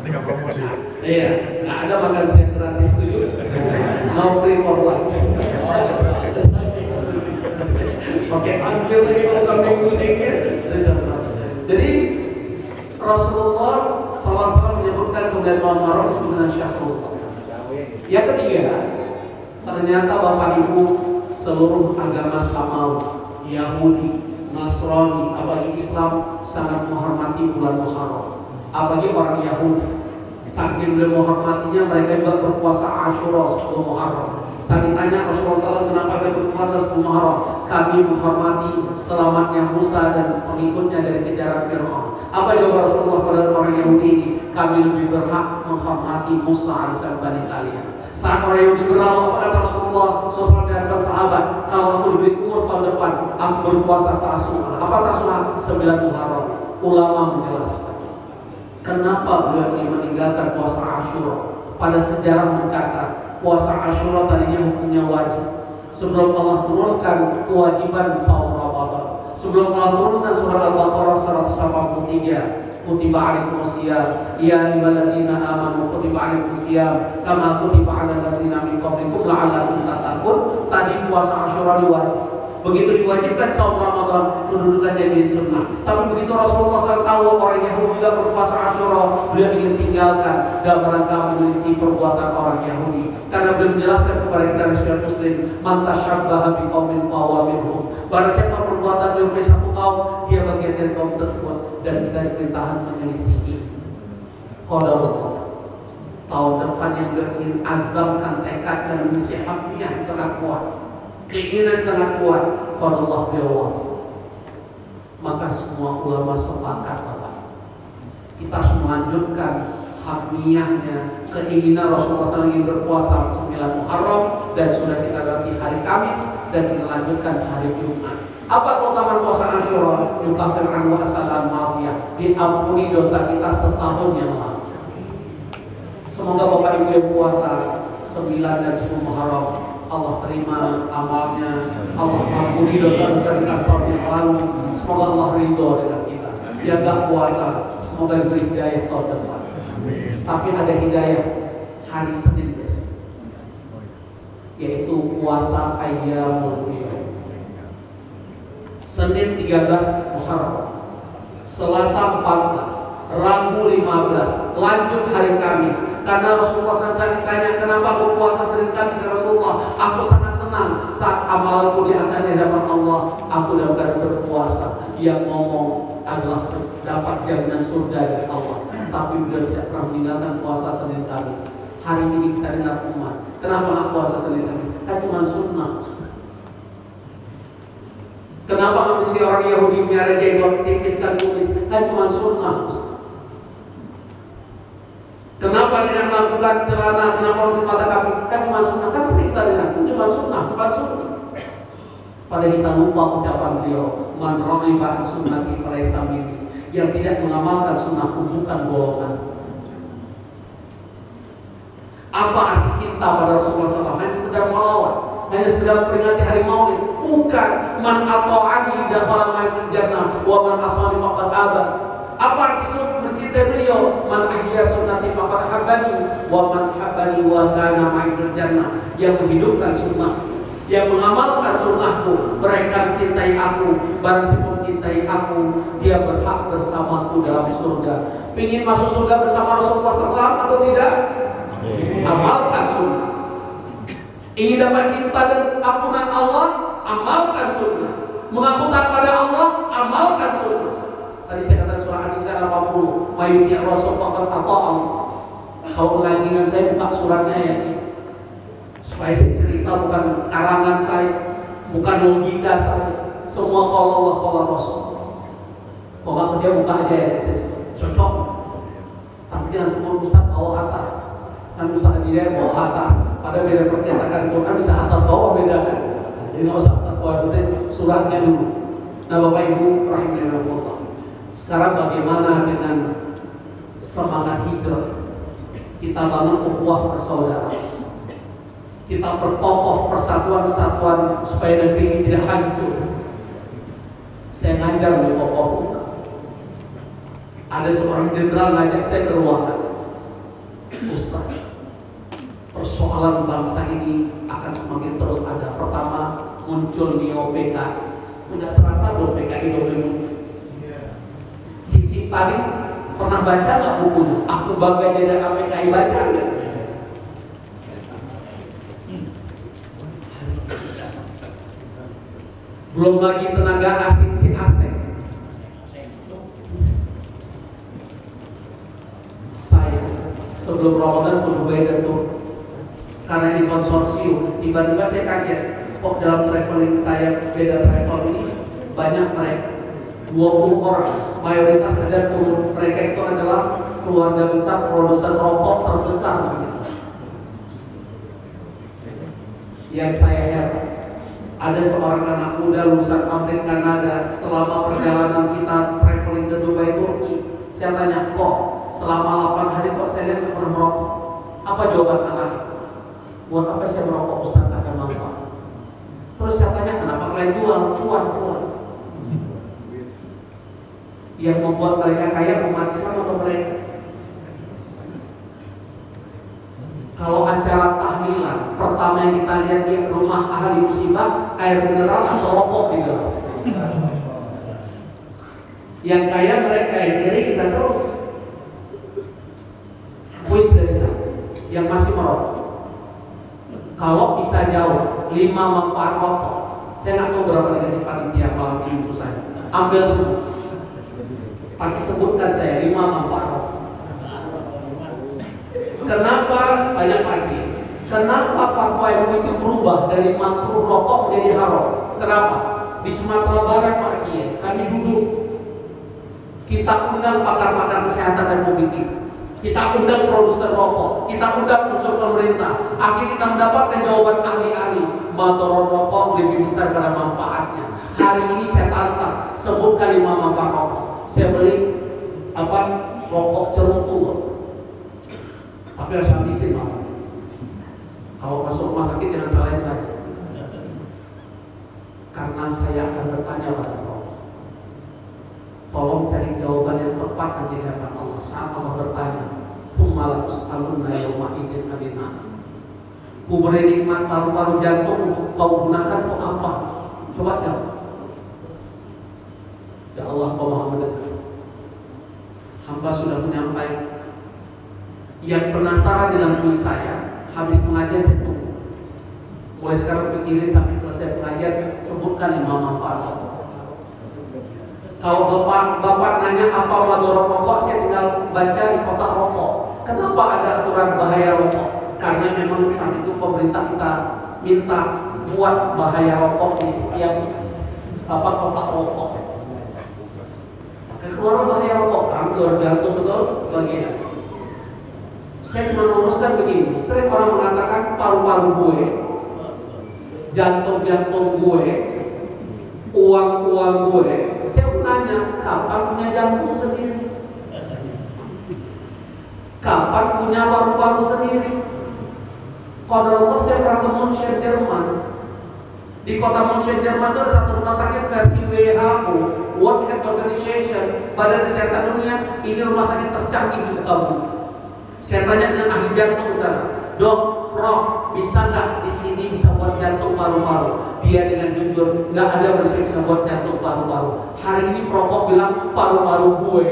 Tinggal promosi. Iya, nggak ada makan siang gratis tuh. No free for lunch. Oke, ambil lagi kalau sampai gulingnya. Jadi Rasulullah SAW menyebutkan bulan Muharram sebagai Syahrul. Yang ketiga, ternyata Bapak Ibu seluruh agama samawi, Yahudi, Nasrani, apalagi Islam sangat menghormati bulan Muharram. Apalagi orang Yahudi, saking beliau menghormatinya, mereka juga berpuasa Asyura 10 Muharram. Saat ditanya Rasulullah SAW kenapa dia berpuasa 10 Muharram, kami menghormati selamatnya Musa dan pengikutnya dari kejaran Fir'aun. Apa jawab Rasulullah pada orang Yahudi ini? Kami lebih berhak menghormati Musa alaihissalam bani kalian. Saat orang Yahudi berlalu, apa kata Rasulullah SAW dan sahabat? Kalau aku diberi umur tahun depan, aku berpuasa Tasu'a. Apa Tasu'a? 9 Muharram. Ulama menjelaskan kenapa beliau ini meninggalkan puasa Asyura. Pada sejarah mencatat puasa Asyura tadinya hukumnya wajib. Sebelum Allah turunkan kewajiban saum Ramadan, sebelum Allah turunkan surah Al-Baqarah 183, kutiba alaikumusiyam ya ayyuhalladzina amanu kutiba alaikumusiyam kama kutiba alal ladzina min qablikum la'allakum tattaqun. Tadi puasa Asyura diwajib. Begitu diwajibkan saum Ramadan, kedudukannya jadi sunnah. Tapi begitu Rasulullah SAW tahu orang Yahudi juga berpuasa Asyura, beliau ingin tinggalkan dalam rangka menyelisi perbuatan orang Yahudi. Karena beliau menjelaskan kepada kita masyarakat Muslim, man tasyabbaha biqaumin fahuwa minhum. Barang siapa perbuatan menyerupai satu kaum, dia bagian dari kaum tersebut. Dan kita diperintahkan menyelisihi. Qadarullah. Tahun depan yang beliau ingin azamkan tekad dan memiliki hamiah sangat kuat, keinginan sangat kuat, Allah beliau wafat. Maka semua ulama sepakat, Bapak, kita harus melanjutkan hamiyahnya, keinginan Rasulullah SAW ingin berpuasa 9 Muharram dan sudah kita ganti hari Kamis dan kita lanjutkan hari Jumat. Apa keutamaan puasa Asyura? Yukafir anhu as-salam ma'afiyah, diampuni dosa kita setahun yang lalu. Semoga Bapak Ibu yang puasa 9 dan 10 Muharram, Allah terima amalnya, Allah ampuni dosa-dosa kita setahun yang lalu. Semoga Allah ridho dengan kita. Jaga puasa, semoga diberi hidayah tahun depan. Tapi ada hidayah hari Senin besok, yaitu puasa Ayyamul Bid. Senin 13 Muharram, Selasa 14, Rabu 15, lanjut hari Kamis. Karena Rasulullah SAW ditanya, kenapa aku puasa Senin Kamis ya Rasulullah? Aku sangat senang saat amalanku diangkat di hadapan Allah. Aku dapat berpuasa. Yang ngomong adalah dapat jaminan surga dari Allah. Tapi beliau tidak pernah meninggalkan puasa Senin Kamis. Hari ini kita dengar umat, kenapa nggak puasa Senin Kamis? Kan cuma sunnah. Kenapa nggak mesti orang Yahudi miara jenggot tipiskan kumis? Kan cuma sunnah. Kenapa tidak melakukan celana? Kenapa untuk mata kaki? Kan cuma sunnah. Kan sering kita dengar, cuma sunnah, bukan sunnah. Padahal kita lupa ucapan beliau, man raghiba an sunnati falaysa minni. Yang tidak mengamalkan sunnahku bukan golongan. Apa arti cinta pada Rasulullah SAW? Hanya sekedar salawat, hanya sekedar memperingati hari Maulid? Bukan. Man ata'ani dakhala ma'al jannah wa man asani faqad aba. Apa arti mencintai beliau? Man ahya sunnati faqad habbani wa man habbani wa kana ma'al jannah. Yang menghidupkan sunnah, yang mengamalkan sunnahku, mereka mencintai aku. Barang siapa mencintai aku, dia berhak bersamaku dalam surga. Ingin masuk surga bersama Rasulullah SAW atau tidak? Amalkan sunnah. Ingin dapat cinta dan ampunan Allah, amalkan sunnah. Mengaku pada Allah, amalkan sunnah. Tadi saya katakan surah An-Nisa 80 80, Mayuti Rasul faqad ata'am. Kalau pengajian saya buka suratnya ya, supaya saya cerita bukan karangan saya, bukan logika saya, semua kalau Allah kalau Rasul. Pokoknya dia buka aja ya, saya cocok. Tapi jangan sebut Ustaz bawah atas, kan Ustaz dia bawah atas. Pada beda percetakan Quran bisa atas bawah beda kan. Jadi nggak usah atas bawah, itu suratnya dulu. Nah Bapak Ibu rahimahullah. Sekarang bagaimana dengan semangat hijrah? Kita bangun ukhuwah persaudaraan. Kita perkokoh persatuan-kesatuan supaya negeri ini tidak hancur. Saya ngajar di Papua. Ada seorang jenderal ngajak saya ke ruangan. Ustaz, persoalan bangsa ini akan semakin terus ada. Pertama muncul neo PKI. Udah terasa belum PKI udah muncul? Si Cipta pernah baca nggak bukunya? Aku bangga jadi PKI, baca nggak? Belum lagi tenaga asing si Aseng. Saya sebelum Ramadan ke Dubai dan Turki. Karena ini konsorsium, tiba-tiba saya kaget. Kok dalam traveling saya, beda travel ini banyak mereka 20 orang, mayoritas ada turun. Mereka itu adalah keluarga besar produsen rokok terbesar begitu. Yang saya heran, ada seorang anak muda lulusan pabrik Kanada. Selama perjalanan kita traveling ke Dubai Turki, saya tanya, kok selama 8 hari kok saya lihat nggak pernah merokok? Apa jawaban anak? Buat apa saya merokok Ustaz, ada manfaat. Terus saya tanya, kenapa kalian jual? Cuan. Yang membuat mereka kaya umat Islam atau mereka? Kalau acara tahlilan, pertama yang kita lihat di rumah ahli musibah, air mineral atau rokok di gelas. Yang kaya mereka, yang kiri kita terus. Kuis dari sana, yang masih merokok. Kalau bisa jauh 5 manfaat rokok, saya nggak tahu berapa dikasih panitia malam ini untuk saya. Ambil semua. Tapi sebutkan saya 5 manfaat rokok. Kenapa banyak pagi? Kenapa fatwa MUI itu berubah dari makruh rokok menjadi haram? Kenapa? Di Sumatera Barat Pak Kiai, kami duduk. Kita undang pakar-pakar kesehatan Republik ini. Kita undang produsen rokok, kita undang unsur pemerintah. Akhirnya kita mendapatkan jawaban ahli-ahli. Madorot rokok lebih besar pada manfaatnya. Hari ini saya tantang, sebutkan 5 manfaat rokok. Saya beli rokok cerutu. Tapi harus habisin Pak. Kalau masuk rumah sakit jangan salahin saya. Karena saya akan bertanya pada Allah. Tolong cari jawaban yang tepat nanti kata Allah. Saat Allah bertanya, "Tsumma la tus'alunna yawma idzin 'anil na'im." Ku beri nikmat paru-paru jantung untuk kau gunakan untuk apa? Coba jawab. Ya Allah, kau Maha mendengar. Hamba sudah menyampaikan. Yang penasaran dengan kuis saya, habis pengajian saya tunggu. Mulai sekarang pikirin sampai selesai pengajian, sebutkan 5 manfaat. Kalau bapak nanya apa madorot rokok, saya tinggal baca di kotak rokok. Kenapa ada aturan bahaya rokok? Karena memang saat itu pemerintah kita minta buat bahaya rokok di setiap kotak rokok. Keluar bahaya rokok, kanker, jantung, betul bagian. Saya cuma luruskan begini. Sering orang mengatakan paru-paru gue, jantung gue, uang gue. Saya nanya, kapan punya jantung sendiri? Kapan punya paru-paru sendiri? Qadarullah saya pernah ke München, Jerman. Di kota München, Jerman itu ada satu rumah sakit versi WHO, World Health Organization, Badan Kesehatan Dunia. Ini rumah sakit tercanggih di muka bumi. Saya tanya dengan ahli jantung sana, Dok, Prof, bisa nggak di sini bisa buat jantung paru-paru? Dia dengan jujur, nggak ada manusia bisa buat jantung paru-paru. Hari ini perokok bilang paru-paru gue,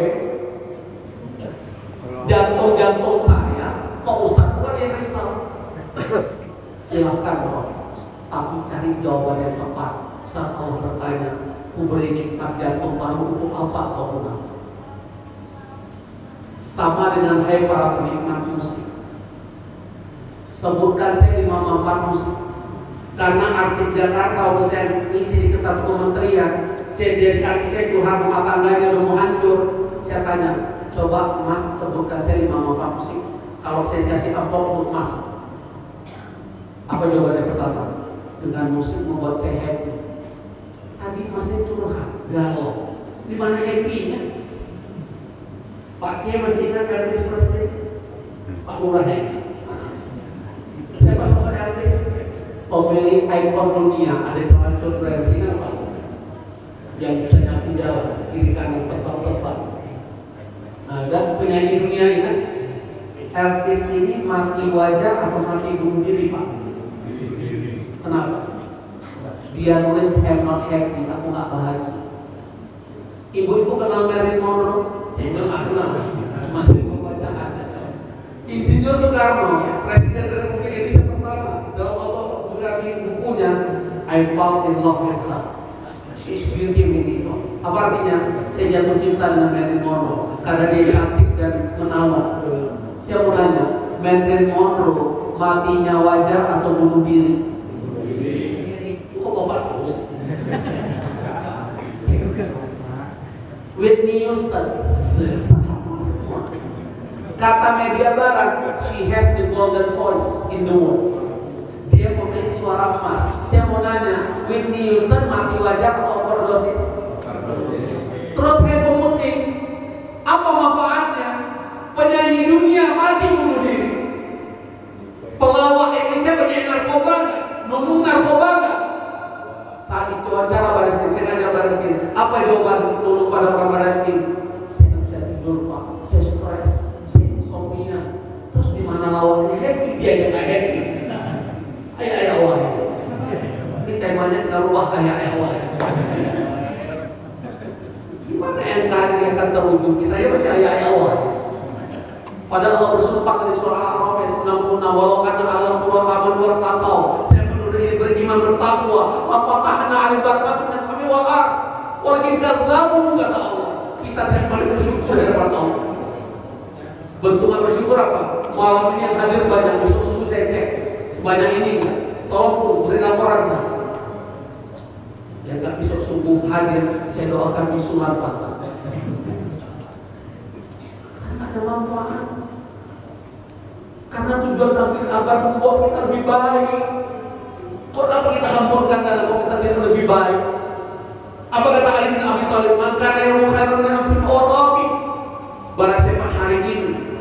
jantung saya, kok Ustaz bukan yang risau? Silahkan Prof, tapi cari jawaban yang tepat. Saat Allah bertanya, ku beri nikmat jantung paru untuk apa kau gunakan? Sama dengan hai para penikmat musik, sebutkan saya 5 manfaat musik. Karena artis Jakarta waktu saya ngisi di satu kementerian, saya dari kaki saya curhat rumah tangganya udah mau hancur. Saya tanya, coba Mas sebutkan saya 5 manfaat musik. Kalau saya kasih amplop untuk Mas, apa jawabannya pertama? Dengan musik membuat saya happy. Tadi Mas saya curhat, galau. Di mana happy-nya? Pak Kiai masih ingat Elvis Presley? Pak Lurah happy. Saya masuk ke Elvis, pemilik ikon dunia, ada celana brand, ingat Pak? Yang bisa nyapu jalan, kiri kanan tepat. Nah, ada penyanyi dunia ingat? Elvis ini mati wajah atau mati bunuh diri Pak? Kenapa? Dia nulis I'm not happy, aku gak bahagia. Ibu-ibu kenal Marilyn Monroe? Saya bilang gak kenal, masih pembacaan. Insinyur Soekarno, Presiden Republik Indonesia pertama, dalam autobiografi bukunya I fall in love with her. She's beautiful. Apa artinya? Saya jatuh cinta dengan Marilyn Monroe karena dia cantik dan menawan. Saya mau tanya, Marilyn Monroe matinya wajar atau bunuh diri? Kok bapak terus? Whitney Houston, kata media barat, she has the golden voice in the world. Dia pemilik suara emas. Saya mau nanya, Whitney Houston mati wajar atau overdosis? Terus heboh musik, apa manfaatnya? Penyanyi dunia mati bunuh diri. Pelawak Indonesia banyak narkoba nggak? Nunung narkoba nggak? Saat itu wawancara Bariskin, saya nanya Bariskin, apa jawaban Nunung pada orang Bariskin? Saya nggak bisa tidur Pak, saya stres, saya insomnia. Terus di mana lawannya happy? Dia nggak happy. Ayah awal. Ini temanya kita rubah ayah awal. Gimana NKRI akan terwujud? Kita ya masih ayah awal. Padahal Allah bersumpah dari surah Al-A'raf 96, walau kana alam qura aman wa taqau. Saya penduduk ini beriman bertakwa, fatahna 'alal barakatin nasami wal ard. Walakin kadzabu, kata Allah. Kita tidak paling bersyukur di hadapan Allah. Bentuk bersyukur apa? Malam ini yang hadir banyak, besok subuh saya cek sebanyak ini. Tolong pun beri laporan saya. Ya nggak besok subuh hadir, saya doakan bisulan patah. Ada manfaat. Karena tujuan takdir agar membuat kita lebih baik. Buat apa kita hampurkan dana kalau kita tidak lebih baik? Apa kata Ali bin Abi Thalib? Maka yang mukhairun nafsi fawarabi. Barang siapa hari ini,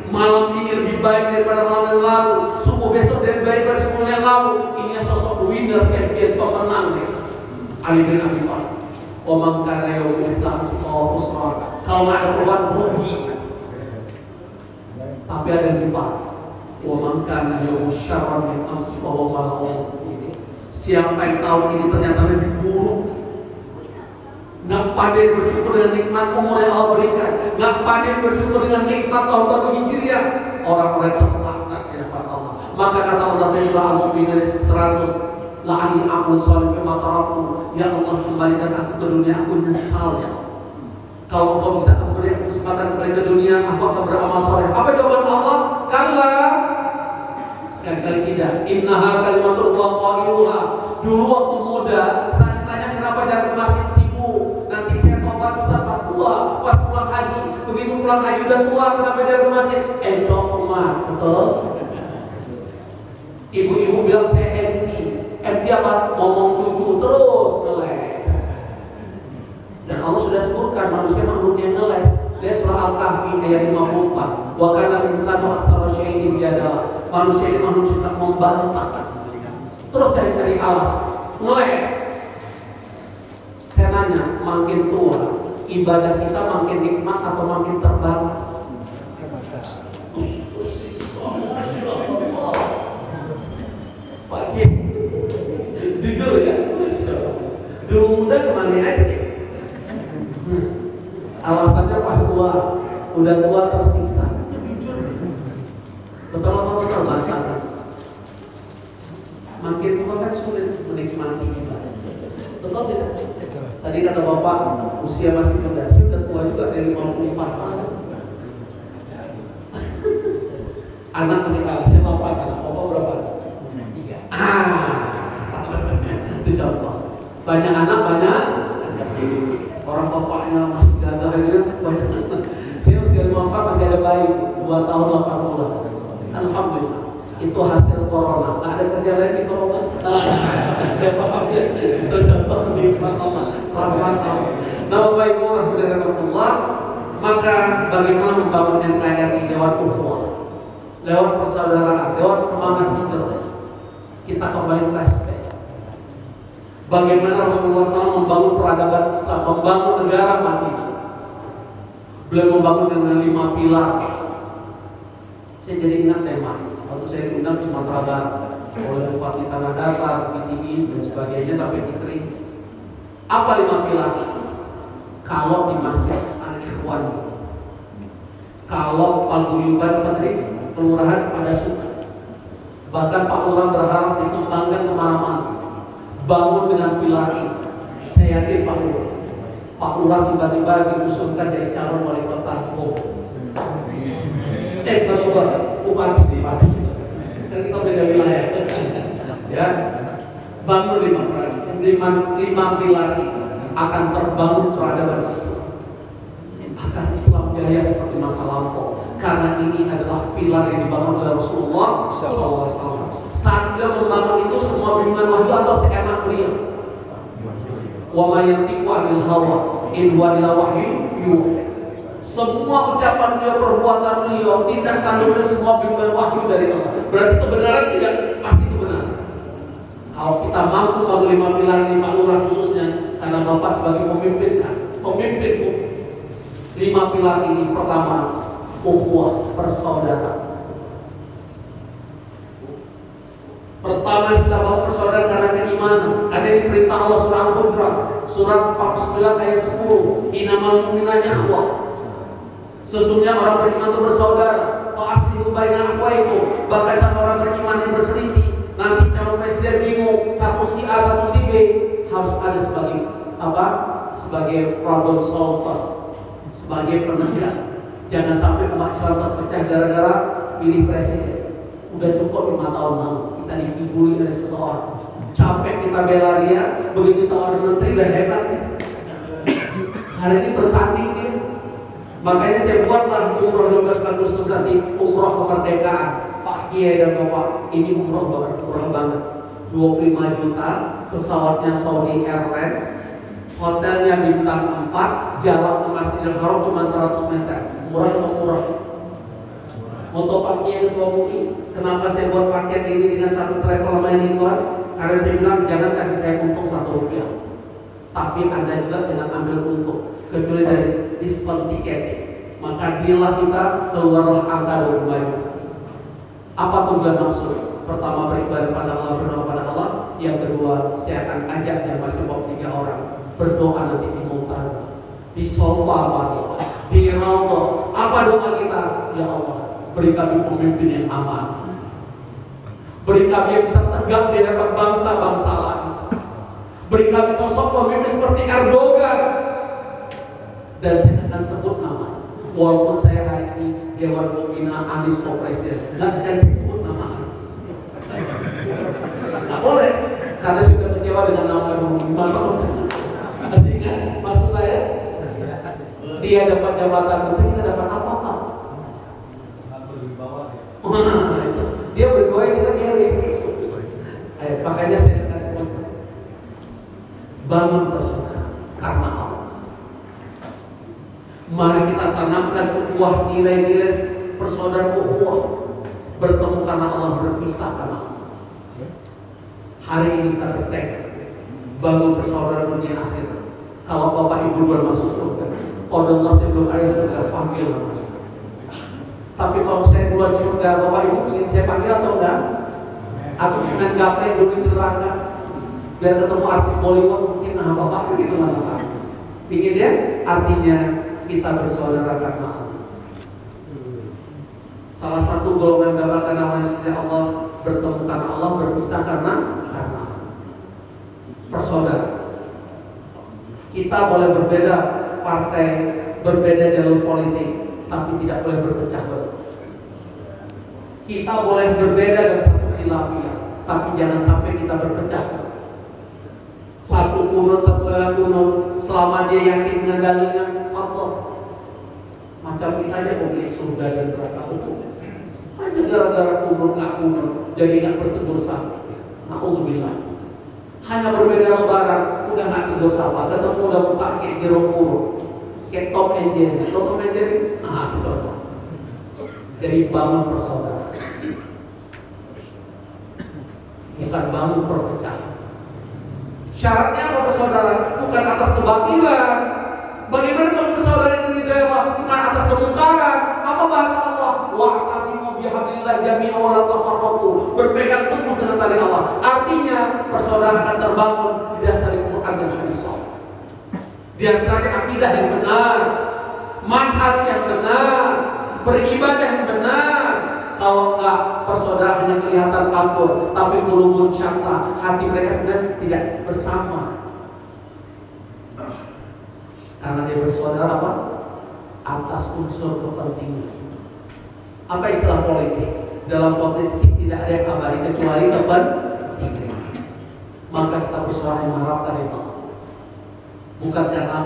malam ini lebih baik daripada malam yang lalu, subuh besok lebih baik daripada subuh yang lalu. Ini sosok winner, champion, pemenang. Ali bin Abi Thalib. Omang kana yaum Islam si khusran. Kalau nggak ada perubahan rugi. Tapi ada yang lipat. Wa man kana yawmu syarran min amsi fa huwa mal'un. Siapa yang tahu ini ternyata lebih buruk, nggak pandai bersyukur dengan nikmat umur yang Allah berikan, nggak pandai bersyukur dengan nikmat tahun baru Hijriah, orang-orang terlaknat di hadapan Allah. Maka kata Allah di surah Al-Mu'minun 100, la'ani a'mal shalih fi ma taraktu. Ya Allah, kembalikan aku ke dunia, aku nyesal ya. Kalau engkau bisa memberi aku kesempatan kembali ke dunia, aku akan beramal soleh. Apa jawaban Allah? Kalla, sekali-kali tidak. Innaha kalimatullah qailuha. Dulu waktu muda, saat ditanya kenapa jarang ke masjid sibuk, nanti saya tobat besar pas tua, pas pulang haji. Begitu pulang haji udah tua, kenapa jarang ke masjid? Entok emas, betul? Ibu-ibu bilang saya MC. MC apa? Ngomong cucu terus ngeles. Dan Allah sudah sebutkan manusia makhluk yang ngeles. Dia surah Al-Kahfi ayat 54. Wa kana al-insanu aktsara syai'in jadala. Manusia ini makhluk suka membantah. Terus cari-cari alasan, ngeles. Saya nanya, makin tua, ibadah kita makin nikmat atau makin terbatas? Pagi, jujur ya, dulu muda kemana aja? Alasannya pas tua, udah tua tersiksa. Jujur, betul-betul merasakan. Makin tua kan sulit menikmati ibadah. Betul tidak? Tadi kata Bapak, usia masih muda, saya udah tua juga dari 54 tahun. Banyak anak, banyak orang bapaknya masih gagah gitu, banyak. Saya usia 54 masih ada bayi 2 tahun 8 bulan. Alhamdulillah. Itu hasil corona. Gak ada kerja lain di corona. Ya paham ya. Itu contoh nikmat Allah, rahmat Allah. Nah, Bapak Ibu rahmatullah, maka bagaimana membangun NKRI lewat ukhuwah, lewat persaudaraan, lewat semangat hijrah. Kita kembali flashback. Bagaimana Rasulullah SAW membangun peradaban Islam, membangun negara Madinah. Beliau membangun dengan 5 pilar. Saya jadi ingat tema. Waktu saya diundang di Sumatera Barat oleh Bupati Tanah Datar, tinggi dan sebagainya sampai di Kering. Apa 5 pilar? Kalau di Masjid Al-Ikhwan, kalau paguyuban Menteri Kelurahan pada suka, bahkan Pak Lurah berharap dikembangkan kemana-mana. Bangun dengan pilar ini. Saya yakin Pak Lurah tiba-tiba diusulkan jadi calon wali kota. Bupati kan kita beda wilayah. Ya, bangun 5 pilar ini akan terbangun peradaban Islam. Akan Islam jaya seperti masa lampau. Karena ini adalah pilar yang dibangun oleh Rasulullah SAW. Saat dia membangun itu, semua bimbingan wahyu Allah seenak beliau. Wa ma yantiqu 'anil hawa in huwa illa wahyu yuha. Semua ucapan beliau, perbuatan beliau, tindak tanduknya semua bimbingan wahyu dari Allah. Berarti kebenaran tidak pasti kebenaran. Kalau kita mampu bangun 5 pilar ini, Pak Lurah khususnya, karena Bapak sebagai pemimpin kan, pemimpin 5 pilar ini. Pertama, ukhuwah, persaudaraan. Pertama kita bangun persaudaraan karena keimanan. Karena ini perintah Allah surah Al-Hujurat, surat 49 ayat 10. Innamal mu'minuna ikhwah. Sesungguhnya orang beriman itu bersaudara. Fa aslihu baina akhwaikum. Bahkan sama orang beriman yang berselisih, nanti calon presiden bingung, satu si A, satu si B, harus ada sebagai apa? Sebagai problem solver, sebagai penegak. Jangan sampai umat Islam terpecah gara-gara pilih presiden. Udah cukup 5 tahun lalu kita dikibuli oleh seseorang. Capek kita bela dia, begitu tawarin menteri udah hebat. Hari ini bersanding dia. Makanya saya buatlah umroh 12 Agustus nanti, umroh kemerdekaan. Pak Kiai dan Bapak, ini umroh murah banget. 25 juta, pesawatnya Saudi Airlines, hotelnya bintang 4, jarak ke Masjidil Haram cuma 100 meter. Murah atau murah? Foto Pak Kiai Ketua MUI. Kenapa saya buat paket ini dengan satu travel lain itu? Karena saya bilang jangan kasih saya untung 1 rupiah, tapi Anda juga jangan ambil untung kecuali dari diskon tiket. Maka dialah kita keluarlah angka 25 juta. Apa tujuan maksud? Pertama, beribadah pada Allah, berdoa pada Allah. Yang kedua, saya akan ajak yang masih bawa 3 orang berdoa nanti di Mu'tazah, di sofa berdoa, di raudhah. Apa doa kita? Ya Allah, beri kami pemimpin yang aman, beri kami yang bisa tegak di hadapan bangsa-bangsa lain, beri kami sosok pemimpin seperti Erdogan. Dan saya akan sebut nama, walaupun saya hari ini Dewan Pembina Anies for Presiden, nggak akan saya sebut nama Anies. Nggak boleh, karena sudah kecewa dengan nama gimana. Masih ingat maksud saya? Dia dapat jabatan menteri, kita dapat apa-apa. Dia berdoa, kita kiri. Makanya saya akan sebut bangun persaudaraan karena Allah. Mari kita tanamkan sebuah nilai-nilai persaudaraan ukhuwah. Bertemu karena Allah, berpisah karena Allah. Hari ini kita bertekad bangun persaudaraan dunia akhirat. Kalau Bapak Ibu belum masuk surga, Allah sebelum ada surga, panggil nama saya. Tapi kalau saya keluar surga, Bapak Ibu ingin saya panggil atau enggak? Atau dengan gaplek dulu di neraka biar ketemu artis Bollywood mungkin, nah Bapak gitu lah Bapak. Ingin ya? Artinya kita bersaudara karena Allah. Salah satu golongan mendapatkan nama Allah, bertemu karena Allah, berpisah karena Allah. Persaudara. Kita boleh berbeda partai, berbeda jalur politik, tapi tidak boleh berpecah belah. Kita boleh berbeda dalam satu khilafiyah, tapi jangan sampai kita berpecah. Satu kunut, satu kunut, selama dia yakin dengan dalilnya, Allah. Macam kita aja mau beli surga dan neraka betul. Hanya gara-gara kunut nggak kunut, jadi nggak bertegur sapa. Na'udzubillah. Hanya berbeda lebaran, udah nggak tegur sapa. Ketemu udah buka kayak jeruk purut, kayak Tom and Jerry. Tom and Jerry, nah itu contoh. Jadi bangun persaudaraan, bukan bangun perpecahan. Syaratnya apa persaudaraan? Bukan atas kebatilan. Bagaimana bangun persaudaraan itu ridha Allah? Bukan atas kemungkaran. Apa bahasa Allah? Wa'tasimu bihablillah jami'an wa la tafarraqu. Berpegang teguh dengan tali Allah. Artinya persaudaraan akan terbangun didasari Quran dan hadis sahih. Didasari akidah yang benar, manhaj yang benar, beribadah yang benar. Kalau enggak, persaudaraan hanya kelihatan akur, tapi qulubun syatta, hati mereka sebenarnya tidak bersama. Karena dia bersaudara apa? Atas unsur kepentingan. Apa istilah politik? Dalam politik tidak ada yang abadi kecuali kepentingan. Maka kita bersaudara mengharapkan itu. Bukan karena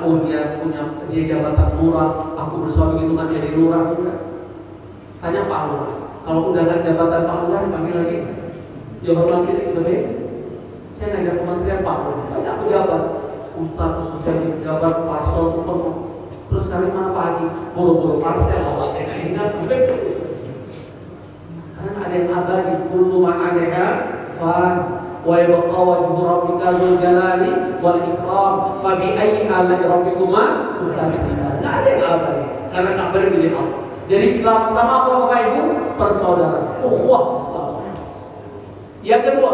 dia jabatan lurah, aku bersaudara begitu nggak jadi lurah, bukan. Tanya Pak Lurah. Kalau udah nggak jabatan Pak Lurah, panggil lagi. Jawab lagi sebenarnya. Saya ngajak kementerian Pak Lurah, banyak pejabat, ustaz, khususnya di pejabat, parsel, penuh. Terus kali mana Pak Haji? Buru-buru parsel, awal ingat, karena ada yang abadi, kullu man 'alaiha fan, wa yabqa wajhu rabbika dzul jalali wal ikram, fa bi ayyi ala'i rabbikuma tukadziban. Nggak ada yang abadi, karena kabar milik Allah. Jadi pilar pertama apa Bapak Ibu? Persaudaraan, ukhuwah Islam. Yang kedua,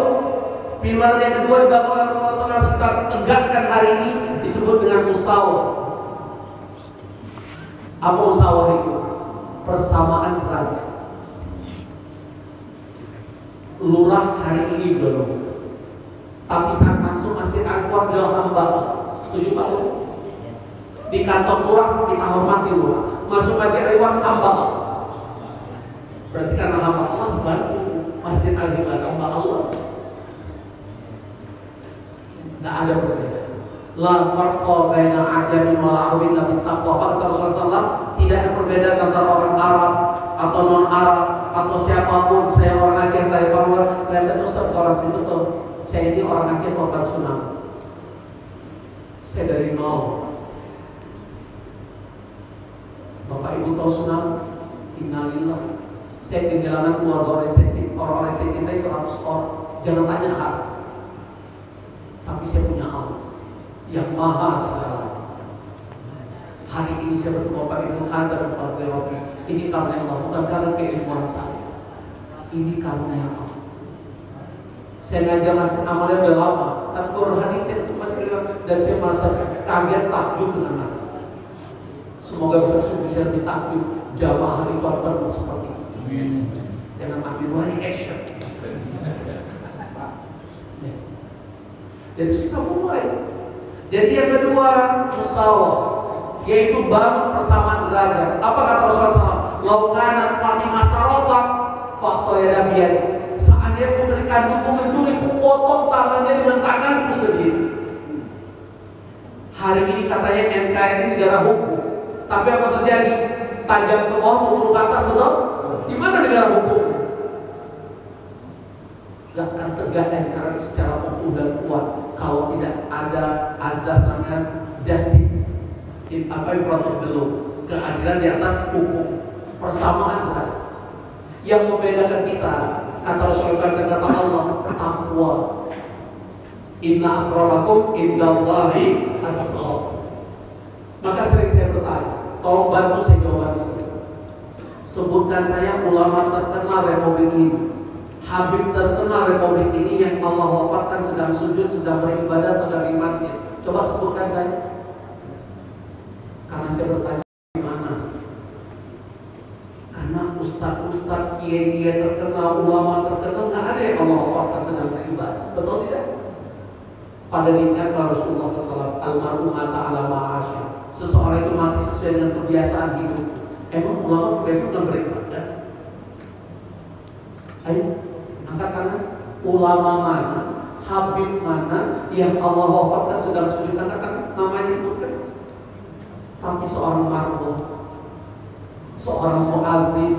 pilar yang kedua dibangun oleh Rasulullah SAW kita tegakkan hari ini disebut dengan musawah. Apa musawah itu? Persamaan derajat. Lurah hari ini belum, tapi saat masuk Masjid Anwar beliau hamba. Setuju Pak Lurah? Di kantor lurah kita hormati lurah. Masuk Masjid Al-Iwan hamba Allah. Berarti karena hamba Allah dibantu Masjid Al-Iwan hamba Allah. Tidak ada perbedaan. La farqa baina ajamin wal arabin la bittaqwa. Apa kata Rasulullah SAW? Tidak ada perbedaan antara orang Arab atau non Arab atau siapapun. Saya orang Aceh dari Papua. Lihat Ustaz orang situ tuh. Saya ini orang Aceh korban tsunami. Saya dari nol. Bapak Ibu tahu tsunami? Innalillah. Saya kehilangan keluarga orang yang saya cintai 100 orang. Jangan tanya harta. Tapi saya punya Allah yang maha segala. Hari ini saya bertemu Bapak Ibu Hadar dan Robi. Ini karena Allah, bukan karena keilmuan saya. Ini karena Allah. Saya ngajar masih amalnya udah lama, tapi rohani saya masih lihat dan saya merasa kaget takjub dengan masalah. Semoga bisa sukses ditakjub jamaah hari korban seperti ini. Jangan ambil wahai action. Jadi kita mulai. Jadi yang kedua musawah, yaitu bangun persamaan derajat. Apa kata Rasulullah SAW? Laukanan Fatimah sarobat fakta ya Nabiyan. Seandainya putri kandungku mencuri, ku potong tangannya dengan tanganku sendiri. Hari ini katanya NKRI negara hukum. Tapi apa terjadi? Tajam ke bawah, turun ke atas, betul? Di mana negara hukum? Gak akan tegak dan karena secara utuh dan kuat kalau tidak ada azas namanya justice in front of the law, keadilan di atas hukum, persamaan kan. Yang membedakan kita, kata Rasulullah SAW dan kata Allah, takwa. Inna akramakum indallahi atqakum. Maka sering saya bertanya, tolong bantu saya jawab di sini. Sebutkan saya ulama terkenal Republik ini, Habib terkenal Republik ini yang Allah wafatkan sedang sujud, sedang beribadah, sedang di masjid. Coba sebutkan saya. Karena saya bertanya di mana? Karena ustaz-ustaz, kiai-kiai terkenal, ulama terkenal, nggak ada yang Allah wafatkan sedang beribadah. Betul tidak? Pada diingatkan Rasulullah SAW, almarhum mata ala ma'asya. Seseorang itu mati sesuai dengan kebiasaan hidup. Emang ulama kebiasaan bukan beribadah? Ayo, angkat tangan. Ulama mana Habib mana yang Allah wafatkan sedang sujud, katakan namanya sebutkan. Tapi seorang marbun, seorang muadzin,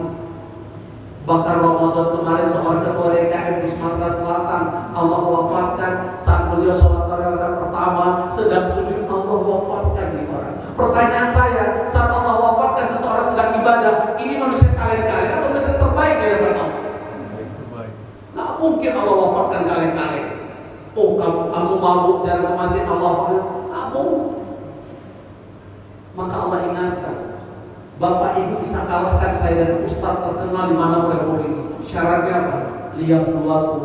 bahkan Ramadan kemarin seorang ketua DKM di Sumatera Selatan Allah wafatkan saat beliau sholat rakaat pertama sedang sujud, Allah wafatkan nih orang. Pertanyaan saya, saat Allah wafatkan seseorang sedang ibadah, ini manusia kaleng-kaleng atau manusia terbaik dari Allah? Nggak mungkin Allah wafatkan kaleng-kaleng. Oh, kamu mabuk dari masjid Allah wafatkan, nggak mungkin. Maka Allah ingatkan, Bapak Ibu bisa kalahkan saya dan Ustaz terkenal di mana Republik ini. Syaratnya apa? Liyabluwakum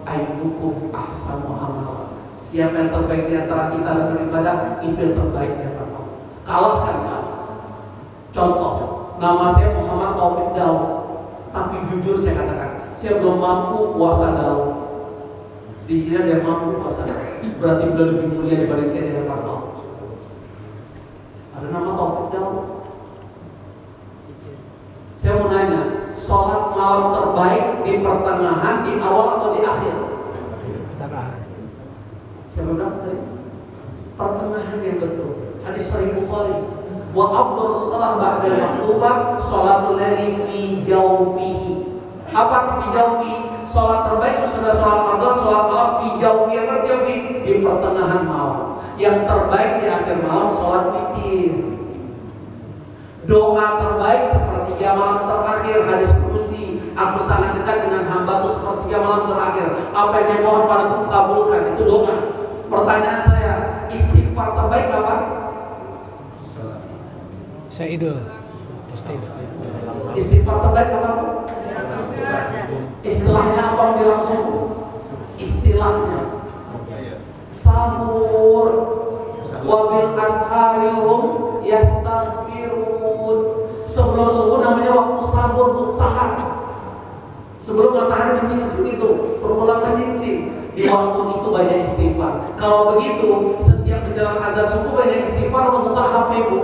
ayyukum ahsanu amala. Siapa yang terbaik di antara kita dan beribadah, itu yang terbaik di antara kita. Kalahkan kamu. Contoh, nama saya Muhammad Taufik Daud, tapi jujur saya katakan, saya belum mampu puasa Daud. Di sini ada yang mampu puasa Daud, berarti beliau lebih mulia dibanding saya di hadapan Allah. Ada nama Taufik Daud. Saya mau nanya, sholat malam terbaik di pertengahan, di awal atau di akhir? Pertengahan. Siapa bilang tadi? Pertengahan yang betul. Hadis Sahih Bukhari. Wa afdhalus shalah ba'da al-maktubah sholatul laili fi jawfihi. Apa itu fi jawfi? Sholat terbaik sesudah sholat fardu, sholat malam fi jawfi. Apa jawfi? Di pertengahan malam. Yang terbaik di akhir malam sholat witir. Doa terbaik sepertiga malam terakhir, hadis kursi. Aku sangat dekat dengan hambaku sepertiga malam terakhir. Apa yang dia mohon padaku kabulkan, itu doa. Pertanyaan saya, istighfar terbaik apa? Syahidul istighfar. Istighfar terbaik apa? Istilahnya apa yang dilangsung? Istilahnya sahur, wabil asharihum yastaghfirun. Sebelum subuh namanya waktu sahur, sahar. Sebelum matahari menyingsing itu berulang menyingsing. Di waktu itu banyak istighfar. Kalau begitu, setiap menjelang azan subuh banyak istighfar, membuka HP Bu.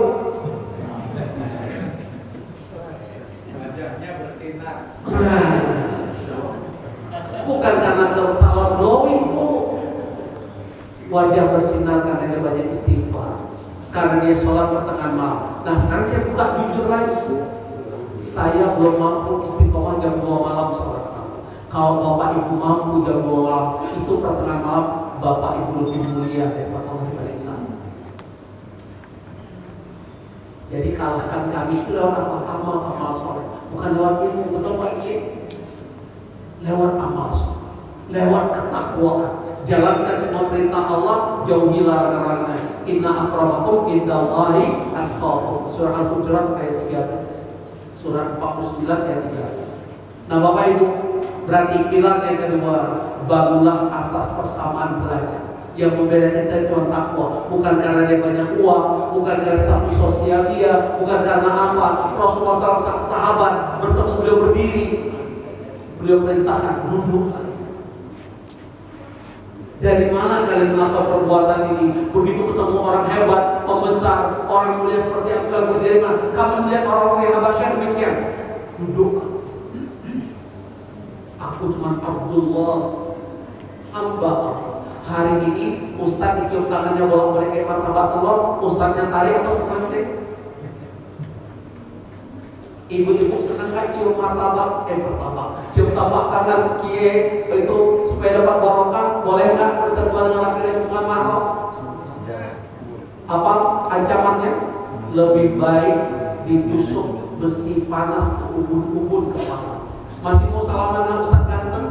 Wajahnya bersinar. Bukan karena salon glowing Bu. Wajah bersinar karena dia banyak istighfar. Karena dia sholat pertengahan malam. Nah sekarang saya buka jujur lagi, saya belum mampu istiqomah jam 2 malam sholat malam. Kalau Bapak Ibu mampu jam 2 malam, itu pertengahan malam Bapak Ibu lebih mulia daripada Allah dibanding saya. Jadi kalahkan kami itu lewat apa? Amal sholat, bukan lewat ilmu. Betul Pak Iye? Lewat amal sholat, lewat ketakwaan. Jalankan semua perintah Allah, jauhi larangan-larangannya. Inna akramakum indallahi atqakum. Surah Al-Hujurat ayat 13. Surah 49 ayat 13. Nah Bapak Ibu, berarti pilar yang kedua, bangunlah atas persamaan derajat. Yang membedakan kita cuma takwa, bukan karena dia banyak uang, bukan karena status sosial dia, bukan karena apa. Rasulullah SAW sahabat bertemu beliau berdiri, beliau perintahkan duduk. Dari mana kalian melakukan perbuatan ini? Begitu ketemu orang hebat, pembesar, orang mulia seperti aku, kalian berdiri mana? Kamu melihat orang yang Habasyah demikian, duduk. Aku cuma Abdullah, hamba Allah. Hari ini Ustaz dicium tangannya bolak-balik kayak martabak telur, Ustaznya tarik atau senang deh? Ibu-ibu senang gak cium martabak? Cium tapak tangan kie itu supaya dapat barokah, boleh gak bersentuhan dengan laki yang bukan mahram? Apa ancamannya? Lebih baik ditusuk besi panas ke ubun-ubun kepala. Masih mau salaman dengan Ustaz ganteng?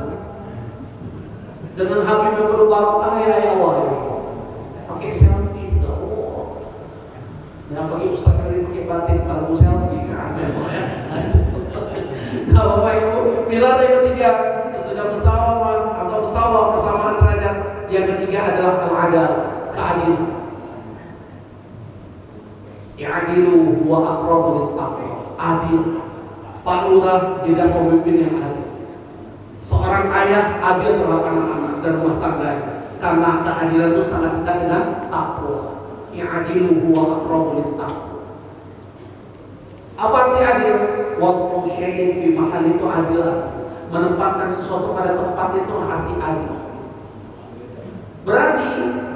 Dengan Habib yang perlu barokah ya Allah. Pakai selfie sudah. Oh. Yang bagi Ustaz kali pakai batik kalau selfie kan ya. Nah Bapak Ibu, pilar yang ketiga sesudah musyawarah atau musyawarah persamaan derajat, yang ketiga adalah al-adal, keadilan. Ya'dilu wa aqrabu lit-taqwa. Adil. Pak Lurah jadi pemimpin yang adil. Seorang ayah adil terhadap anak-anak dan rumah tangga, karena keadilan itu sangat dekat dengan takwa. Ya'dilu wa aqrabu lit-taqwa. Apa arti adil? Wad'u syai'in fi mahall itu adil. Menempatkan sesuatu pada tempatnya itu arti adil. Berarti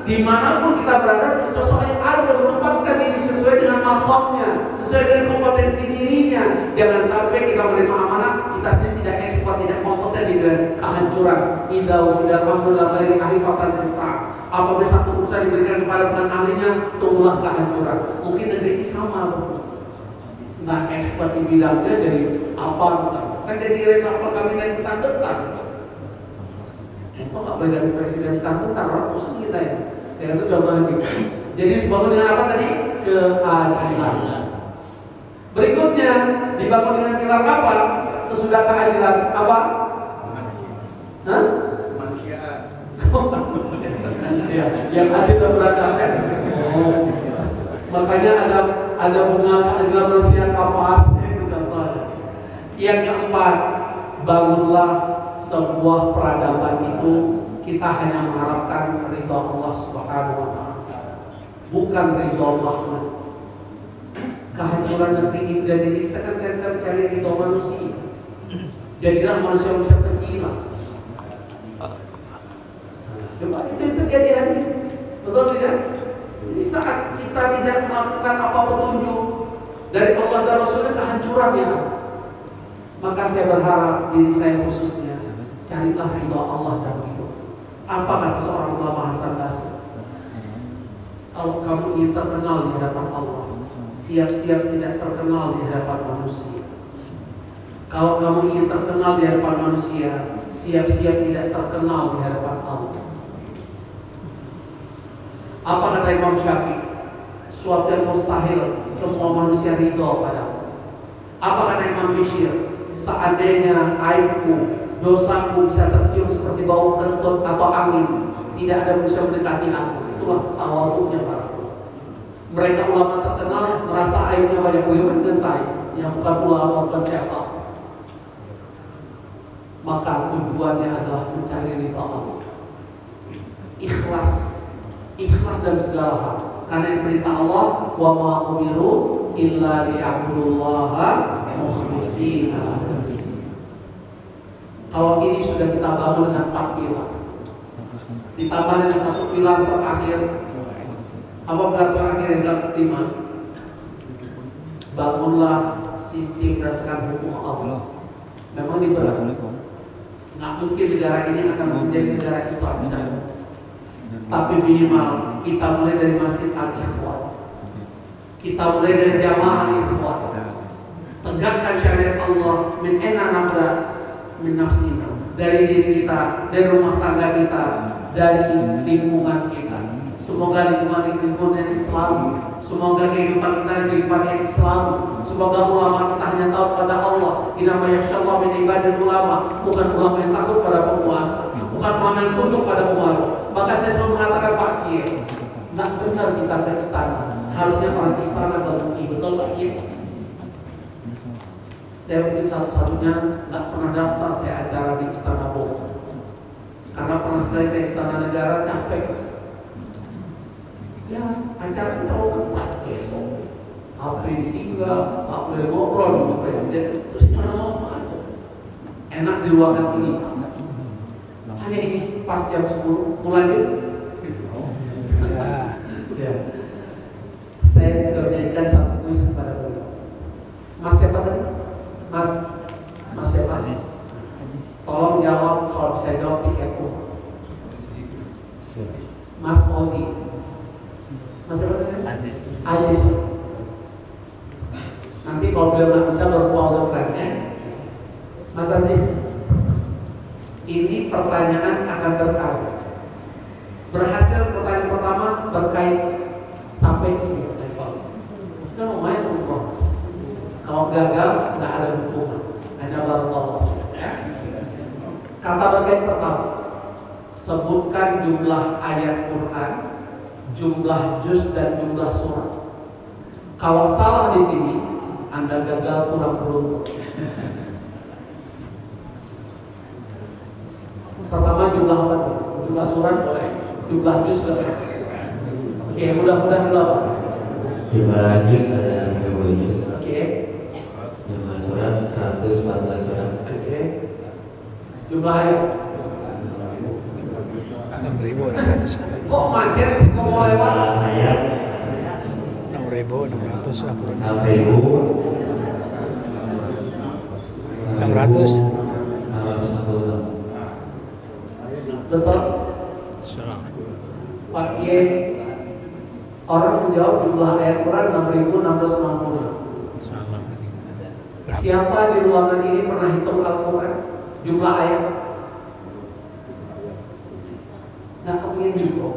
dimanapun kita berada, sosok yang ada menempatkan diri sesuai dengan makomnya, sesuai dengan kompetensi dirinya. Jangan sampai kita menerima amanah, kita sendiri tidak ekspor, tidak kompeten di dalam kehancuran. Idau sudah alhamdulillah dari ahli fakta cerita. Apabila satu urusan diberikan kepada bukan ahlinya, tunggulah kehancuran. Mungkin negeri ini sama, nggak ekspor di bidangnya dari apa misalnya. Kan jadi resapel kabinet bentar-bentar. Kok nggak boleh dari presiden bentar-bentar, orang pusing kita ya. Ya itu contohnya gitu. Jadi dibangun dengan apa tadi? Keadilan. Berikutnya dibangun dengan pilar apa? Sesudah keadilan apa? Hah? Kemanusiaan. Ya, yang adil dan beradab kan. Oh. Makanya ada bunga keadilan manusia kapas itu contohnya. Yang keempat, bangunlah sebuah peradaban itu kita hanya mengharapkan ridha Allah Subhanahu wa taala, bukan ridha makhluk. Kehancuran negeri ini dan diri kita kan kita mencari ridha manusia. Jadilah manusia-manusia penggila. Coba itu terjadi hari ini, betul tidak? Jadi saat kita tidak melakukan apa petunjuk dari Allah dan Rasulnya, kehancuran ya. Maka saya berharap diri saya khususnya, carilah ridha Allah dalam hidup. Apa kata seorang ulama Hasan Basri? Kalau kamu ingin terkenal di hadapan Allah, siap-siap tidak terkenal di hadapan manusia. Kalau kamu ingin terkenal di hadapan manusia, siap-siap tidak terkenal di hadapan Allah. Apa kata Imam Syafi'i? Suatu yang mustahil semua manusia ridha padaku. Apa kata Imam Bishir? Seandainya aibku, dosaku bisa tercium seperti bau kentut atau angin, tidak ada yang bisa mendekati aku. Itulah tawaduknya para ulama. Mereka ulama terkenal merasa aibnya banyak, bagaimana dengan saya yang bukan ulama, bukan siapa. Maka tujuannya adalah mencari ridha Allah. Ikhlas dalam segala hal. Karena yang perintah Allah, wa ma umiru illa liya'budullaha mukhlishina lahu. Kalau ini sudah kita bangun dengan 4 pilar, ditambah dengan 1 pilar terakhir. Apa pilar terakhir yang kelima? Bangunlah sistem berdasarkan hukum Allah. Memang ini berat. Nggak mungkin negara ini akan menjadi negara Islam, tidak. Tapi minimal kita mulai dari Masjid Al-Ikhwan, kita mulai dari Jamaah Al-Ikhwan. Tegakkan syariat Allah, min ena nabra min nafsina, dari diri kita, dari rumah tangga kita, dari lingkungan kita. Semoga lingkungan yang Islami, semoga kehidupan kita kehidupan yang Islami. Semoga ulama kita hanya tahu kepada Allah. Inama yakhshallah min ibadil ulama, bukan ulama yang takut pada penguasa, bukan ulama yang tunduk pada penguasa. Maka saya selalu mengatakan Pak Kiai, nggak benar kita ke istana. Harusnya orang istana berbunyi, betul Pak Kiai? Saya mungkin satu-satunya nggak pernah daftar saya acara di Istana Bogor, karena pernah sekali saya Istana Negara capek. Ya acara kita terlalu ketat besok. HP ditinggal, nggak boleh ngobrol dengan presiden, terus gimana mau aja? Enak di ruangan ini. Hanya ini pas jam 10 mulai gitu. Ya. Saya sudah menyanyikan satu kuis kepada beliau. Mas siapa tadi? Mas siapa? Tolong jawab, kalau bisa jawab tiketku. Mas Fauzi. Mas siapa tadi? Aziz. Nanti kalau beliau nggak bisa berkual friend-nya. Mas Aziz, ini pertanyaan akan berkait. Berhasil pertanyaan pertama berkait sampai ini level. Kita mau main umroh. Kalau gagal nggak ada hubungan, hanya barakallah. Kata berkait pertama, sebutkan jumlah ayat Quran, jumlah juz dan jumlah surat. Kalau salah di sini, Anda gagal, kurang beruntung. Pertama jumlah apa? Jumlah surat boleh, jumlah juz boleh. Oke, mudah-mudahan dulu apa? Jumlah juz ada 30 juz. Oke. Jumlah surat 114 surat. Oke. Jumlah ayat 6.600. 660. 6.666. Betul? Pak Kiai, orang menjawab jumlah ayat Quran 6.660. Siapa di ruangan ini pernah hitung Al-Quran? Jumlah ayat? Nggak kepingin juga.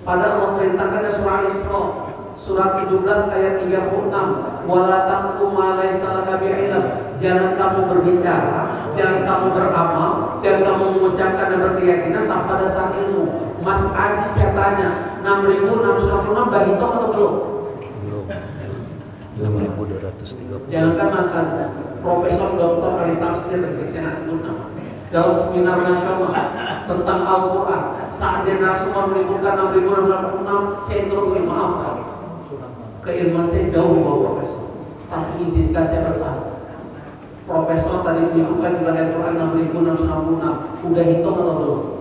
Pada Allah perintahkan surah Al-Isra, surat 17 ayat 36. Wala taqfu ma laysa laka bi'ilm. Jangan kamu berbicara, jangan kamu beramal, jangan kamu mengucapkan dan berkeyakinan tanpa dasar ilmu. Mas Aziz saya tanya, 6.666 udah hitung atau belum? Belum. 6.230. Jangankan Mas Aziz, Profesor Dr. Ali Tafsir, saya nggak sebut nama, dalam seminar nasional tentang Al-Quran, saat dia narasumber menimbulkan 6.666, saya interupsi, maaf, keilmuan saya jauh di bawah Profesor, tapi izinkan saya bertanya. Profesor tadi menyebutkan jumlah Al-Quran 6.666, udah hitung atau belum?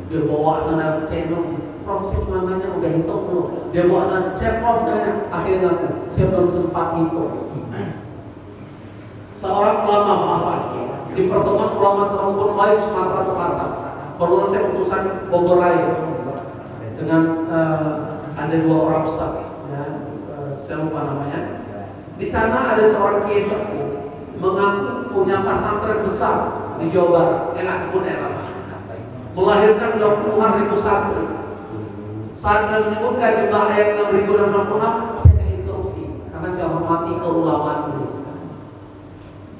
Dia bawa sana, saya interupsi, Prof, saya cuma nanya udah hitung belum? Dia bawa sana, saya Prof nanya, akhirnya ngaku, saya belum sempat hitung. Seorang ulama maafkan di pertemuan ulama serumpun Melayu Sumatera Selatan, kalau saya utusan Bogor Raya dengan ada 2 orang ustaz, ya, saya lupa namanya. Di sana ada seorang kiai sepuh mengaku punya pesantren besar di Jawa Barat, saya nggak sebut daerah mana, melahirkan puluhan ribu santri. Saat menyebutkan jumlah ayat 6.666, saya nggak interupsi karena saya hormati keulamaan dulu.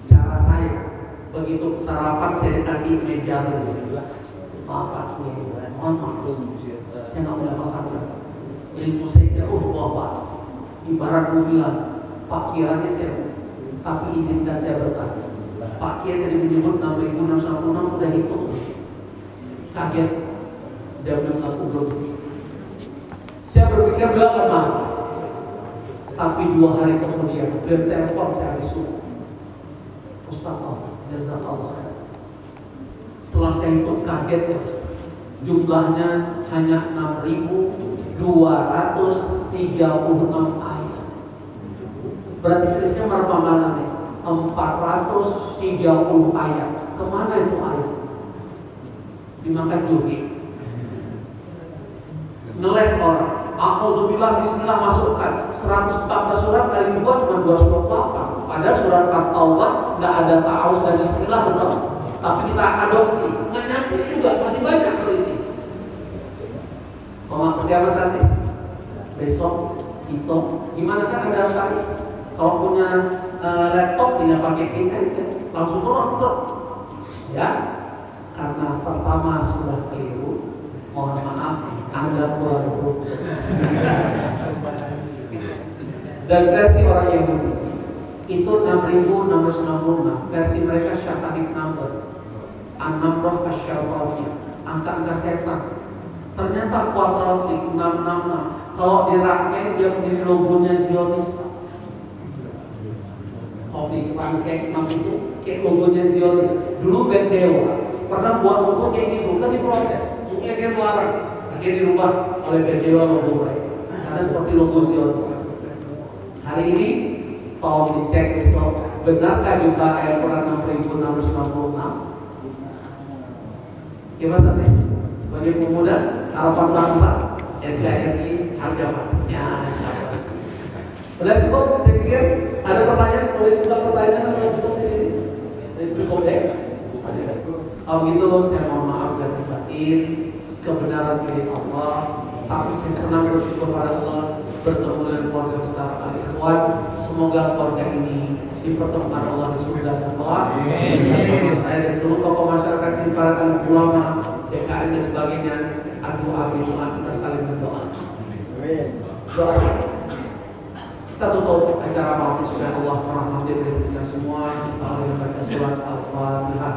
Cara saya begitu sarapan saya dekati meja dulu. Maaf Pak Kiai, mohon maaf, saya nggak punya pesantren. Ilmu saya jauh di bawah Pak. Ibarat bilang, Pak Kiai saya, tapi izinkan saya bertanya. Pak Kiai tadi menyebut 6.666 udah hitung. Kaget, dia bilang aku belum. Saya berpikir beliau akan marah. Tapi 2 hari kemudian beliau telepon saya hari subuh. Ustaz Taufik, jazakallah khair. Setelah saya hitung kaget ya Ustaz. Jumlahnya hanya 6.236 ayat. Berarti selisihnya berapa mana sih? 430 ayat. Kemana itu ayat? Dimakan juga. Ngeles orang. Alhamdulillah, bismillah masukkan 114 surat kali 2 cuma 228. Padahal surat At-Taubah nggak ada ta'awuz dan bismillah, betul. Tapi kita adopsi, nggak nyampe juga, masih banyak selisih. Kalau nggak percaya Mas Aziz, besok hitung. Gimana kan ada taris? Kalau punya laptop tinggal pakai pin aja, langsung keluar. Ya, karena pertama sudah keliru. Mohon maaf, Anda kurang beruntung. Dan versi orang Yahudi itu 6.666. Versi mereka syahadit number, an-namroh kasyarwiyah, angka-angka setan. Ternyata kuadrasik 666. Kalau dirangkai dia menjadi logonya Zionis. Kalau dirangkai 6 itu kayak logonya Zionis. Dulu band Dewa pernah buat logo kayak gitu, kan diprotes. Akhirnya melarang, akhirnya dirubah oleh BDW logo mereka karena seperti logo Zionis. Hari ini tolong dicek besok, benarkah jumlah ayat Quran 6.666? Ya Mas Aziz, sebagai pemuda harapan bangsa, NKRI harga matinya. Udah cukup, saya pikir ada pertanyaan, boleh buka pertanyaan atau cukup di sini? Cukup ya? Kalau gitu saya mohon maaf dan batin. Kebenaran milik Allah, tapi saya senang bersyukur pada Allah bertemu dengan keluarga besar Al-Ikhwan. Semoga keluarga ini dipertemukan Allah di surga dan kelak. Saya dan seluruh tokoh masyarakat sini, para anak ulama, DKM dan sebagainya, doa kita saling berdoa. Doa. Kita tutup acara malam ini supaya Allah merahmati kita semua. Kita membaca surat Al-Fatihah.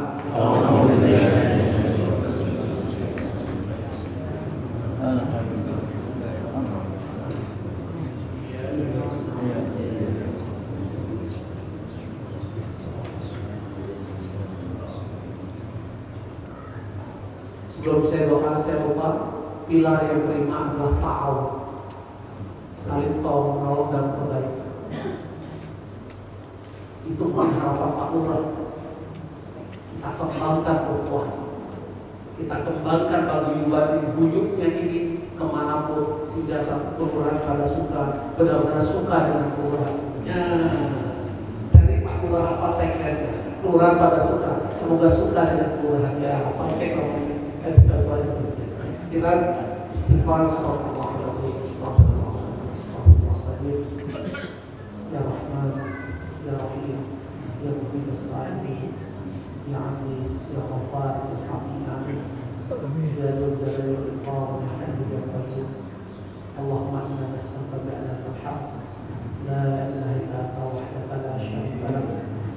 Sebelum saya doa, saya lupa pilar yang kelima adalah ta'awun, saling tolong menolong dan kebaikan. Itu harapan Pak Lurah. Kita kembangkan ukhuwah, kita kembangkan paguyuban buyutnya ini kemanapun, sehingga satu kelurahan pada suka, benar-benar suka dengan kelurahannya. Dari Pak Lurah apa tagline-nya? Kelurahan pada suka, semoga suka dengan kelurahannya. Apa tagline-nya? Kita istighfar, astagfirullahaladzim, astagfirullahaladzim. Ya Rahman, Ya Rahim, Ya Mu'min As-Sa'ini, Ya Aziz, Ya Ghaffar, Ya Sami'an, Ya Dzul Jalali wal Ikram, Ya Hayyu Ya Qayyum. Allahumma inna nas'aluka bi'annaka al-haq, la ilaha illa anta wahdaka la syarika lak,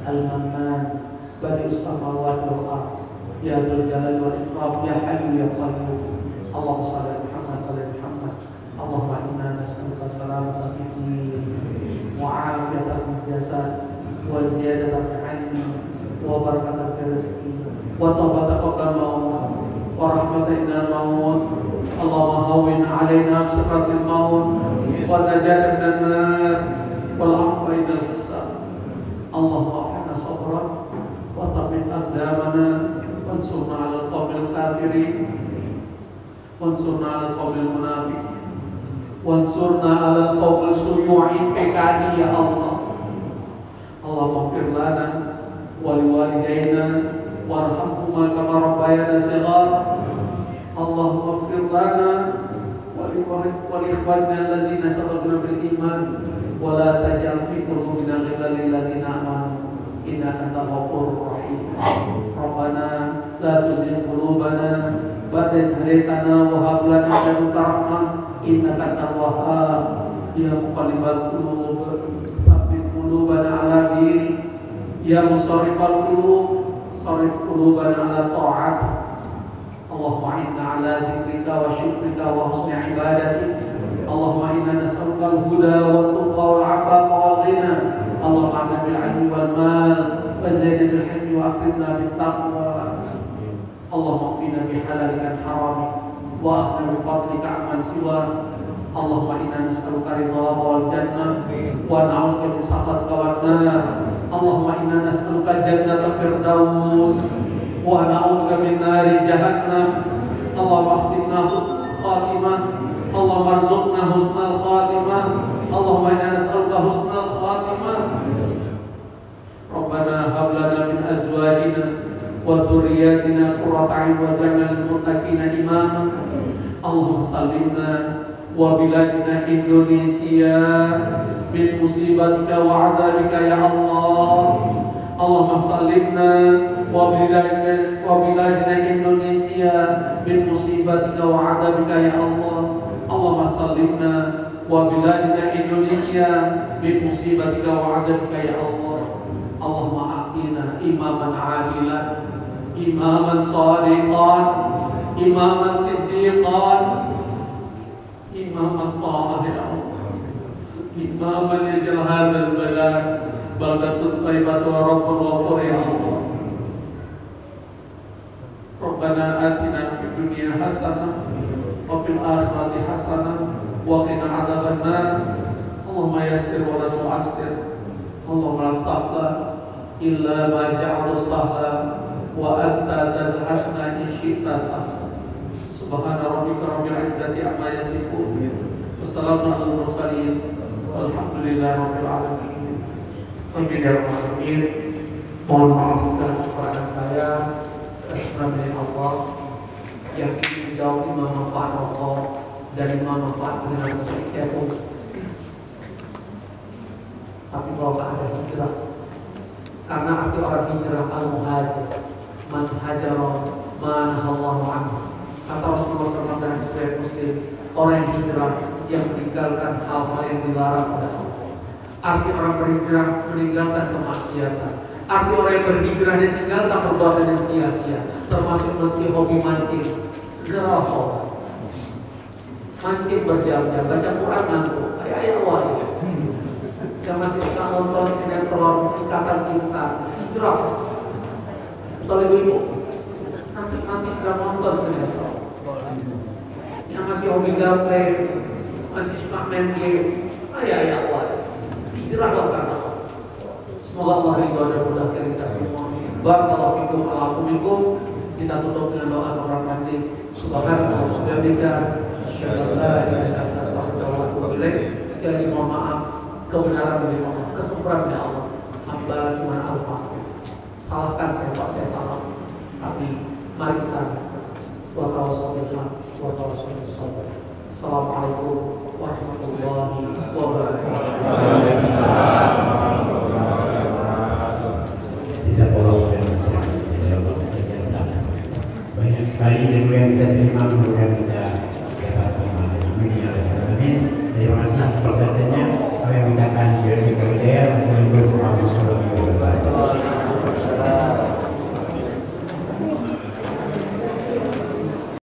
al-Mannan, badi'us samawati wal ardh, Ya Dzul Jalali wal Ikram, Ya Hayyu Ya Qayyum. Allahumma shalli ala Muhammad wa ala Muhammad. Allahumma inna nas'aluka salamatan fid din wa 'afiyatan fil jasad wa ziyadatan fil 'ilmi wa barakatan fil rizqi wa tawbatan qabla al-maut wa rahmatan inda al-maut. Allahumma hawwin 'alaina siratal maut wa najatan minan nar wal 'afwa inda al-hisab. Allahumma afina sabran wa thabbit aqdamana wansurna 'alal qawmil kafirin wansurna 'alal qawmil munafiqin wansurna 'alal qawmil suyu'in PKI ya Allah. Allahumma ighfir lana wa liwalidayna warhamhuma kama rabbayana shighar. Allahumma ighfir lana wa liikhwanina alladhina sabaquna bil iman wa la taj'al fi qulubina ghillan lil ladzina amanu innaka antal ghafurur rahim. Rabbana la tuzigh qulubana ba'da idh hadaytana wa hab lana min ladunka rahmah innaka antal wahhab. Ya muqallibal qulub tsabbit qulubana ala dinik. Ya musarrifal qulub sarrif qulubana ala ta'atik. Allahumma inna ala dzikrika wa syukrika wa husni ibadatik. Allahumma inna nas'aluka al-huda wa tuqa wal 'afafa wal ghina. Allahumma a'inna bil 'ilmi wal mal wa zidna bil hilmi wa aqimna bit taqwa. Allahumma qina bi halalika haramik wa akhna bi fadlika amman siwa. Allahumma inna nas'aluka ridhaka wal jannah wa na'udzuka min sakhatika wan nar. Allahumma inna nas'aluka jannata firdaus wa na'udzuka min nari jahannam. Allahumma akhtimna husnal khatimah. Allahumma arzuqna husnal khatimah. Allahumma inna nas'aluka husnal khatimah. Rabbana hab lana min azwajina wa dhurriyyatina qurrata a'yun waj'alna lil muttaqina imama. Allahumma sallimna wa biladina Indonesia min musibatika wa 'adzabika ya Allah. Allahumma sallimna wa biladina Indonesia min musibatika wa 'adzabika ya Allah. Allahumma sallimna wa biladina Indonesia min musibatika wa 'adzabika ya Allah. Allahumma a'tina imaman 'adilan, imaman shadiqan, imaman siddiqan, imaman ta'ah ya Allah, imaman yaj'al hadzal balad baldatun thayyibatan wa rabbun ghafur ya Allah. Rabbana atina fid dunya hasanah wa fil akhirati hasanah wa qina adzabannar. Allahumma yassir wa la tu'assir. Allahumma la sahla illa ma ja'alta sahla wa anta tazhasna in syi'ta sahla. Subhana rabbika rabbil izzati amma yasifun. Wassalamu alal mursalin. Walhamdulillahi rabbil alamin. Amin ya rabbal alamin. Mohon maaf segala kekurangan saya. Sebenarnya Allah yang ingin menjawab 5 manfaat rokok dan 5 manfaat dengan musik saya pun. Tapi kalau tak ada hijrah, karena arti orang hijrah al-muhajir, man hajara manahallahu anhu. Kata Rasulullah SAW dalam Sahih Muslim, orang yang hijrah yang meninggalkan hal-hal yang dilarang oleh Allah. Arti orang berhijrah meninggalkan kemaksiatan. Arti orang yang berhijrah dan meninggalkan perbuatan yang sia-sia, termasuk masih hobi mancing, segala hal. Mancing berjam-jam, baca Quran ngantuk, kayak wahyu. Yang masih suka nonton sinetron, Ikatan Cinta, hijrah. Kalau ibu-ibu nanti sedang nonton sinetron. Yang masih hobi gaple, masih suka main game, ayah Allah, hijrahlah karena Allah. Semoga Allah ridho dan mudahkan kita semua. Barakallahu fikum, alaikum fikum. Kita tutup dengan doa para majlis. Subhanallah, subhanallah, asyhadu an la ilaha illa anta, astaghfiruka wa atubu ilaik. Sekali lagi mohon maaf, kebenaran dari Allah, kesempurnaan dari Allah. Hamba cuma al-faqih. Salahkan saya Pak, saya salah. Tapi mari kita wa tawassaw bil haq wa tawassaw bis sabr. Assalamualaikum warahmatullahi wabarakatuh. Banyak sekali ilmu yang kita terima, mudah kita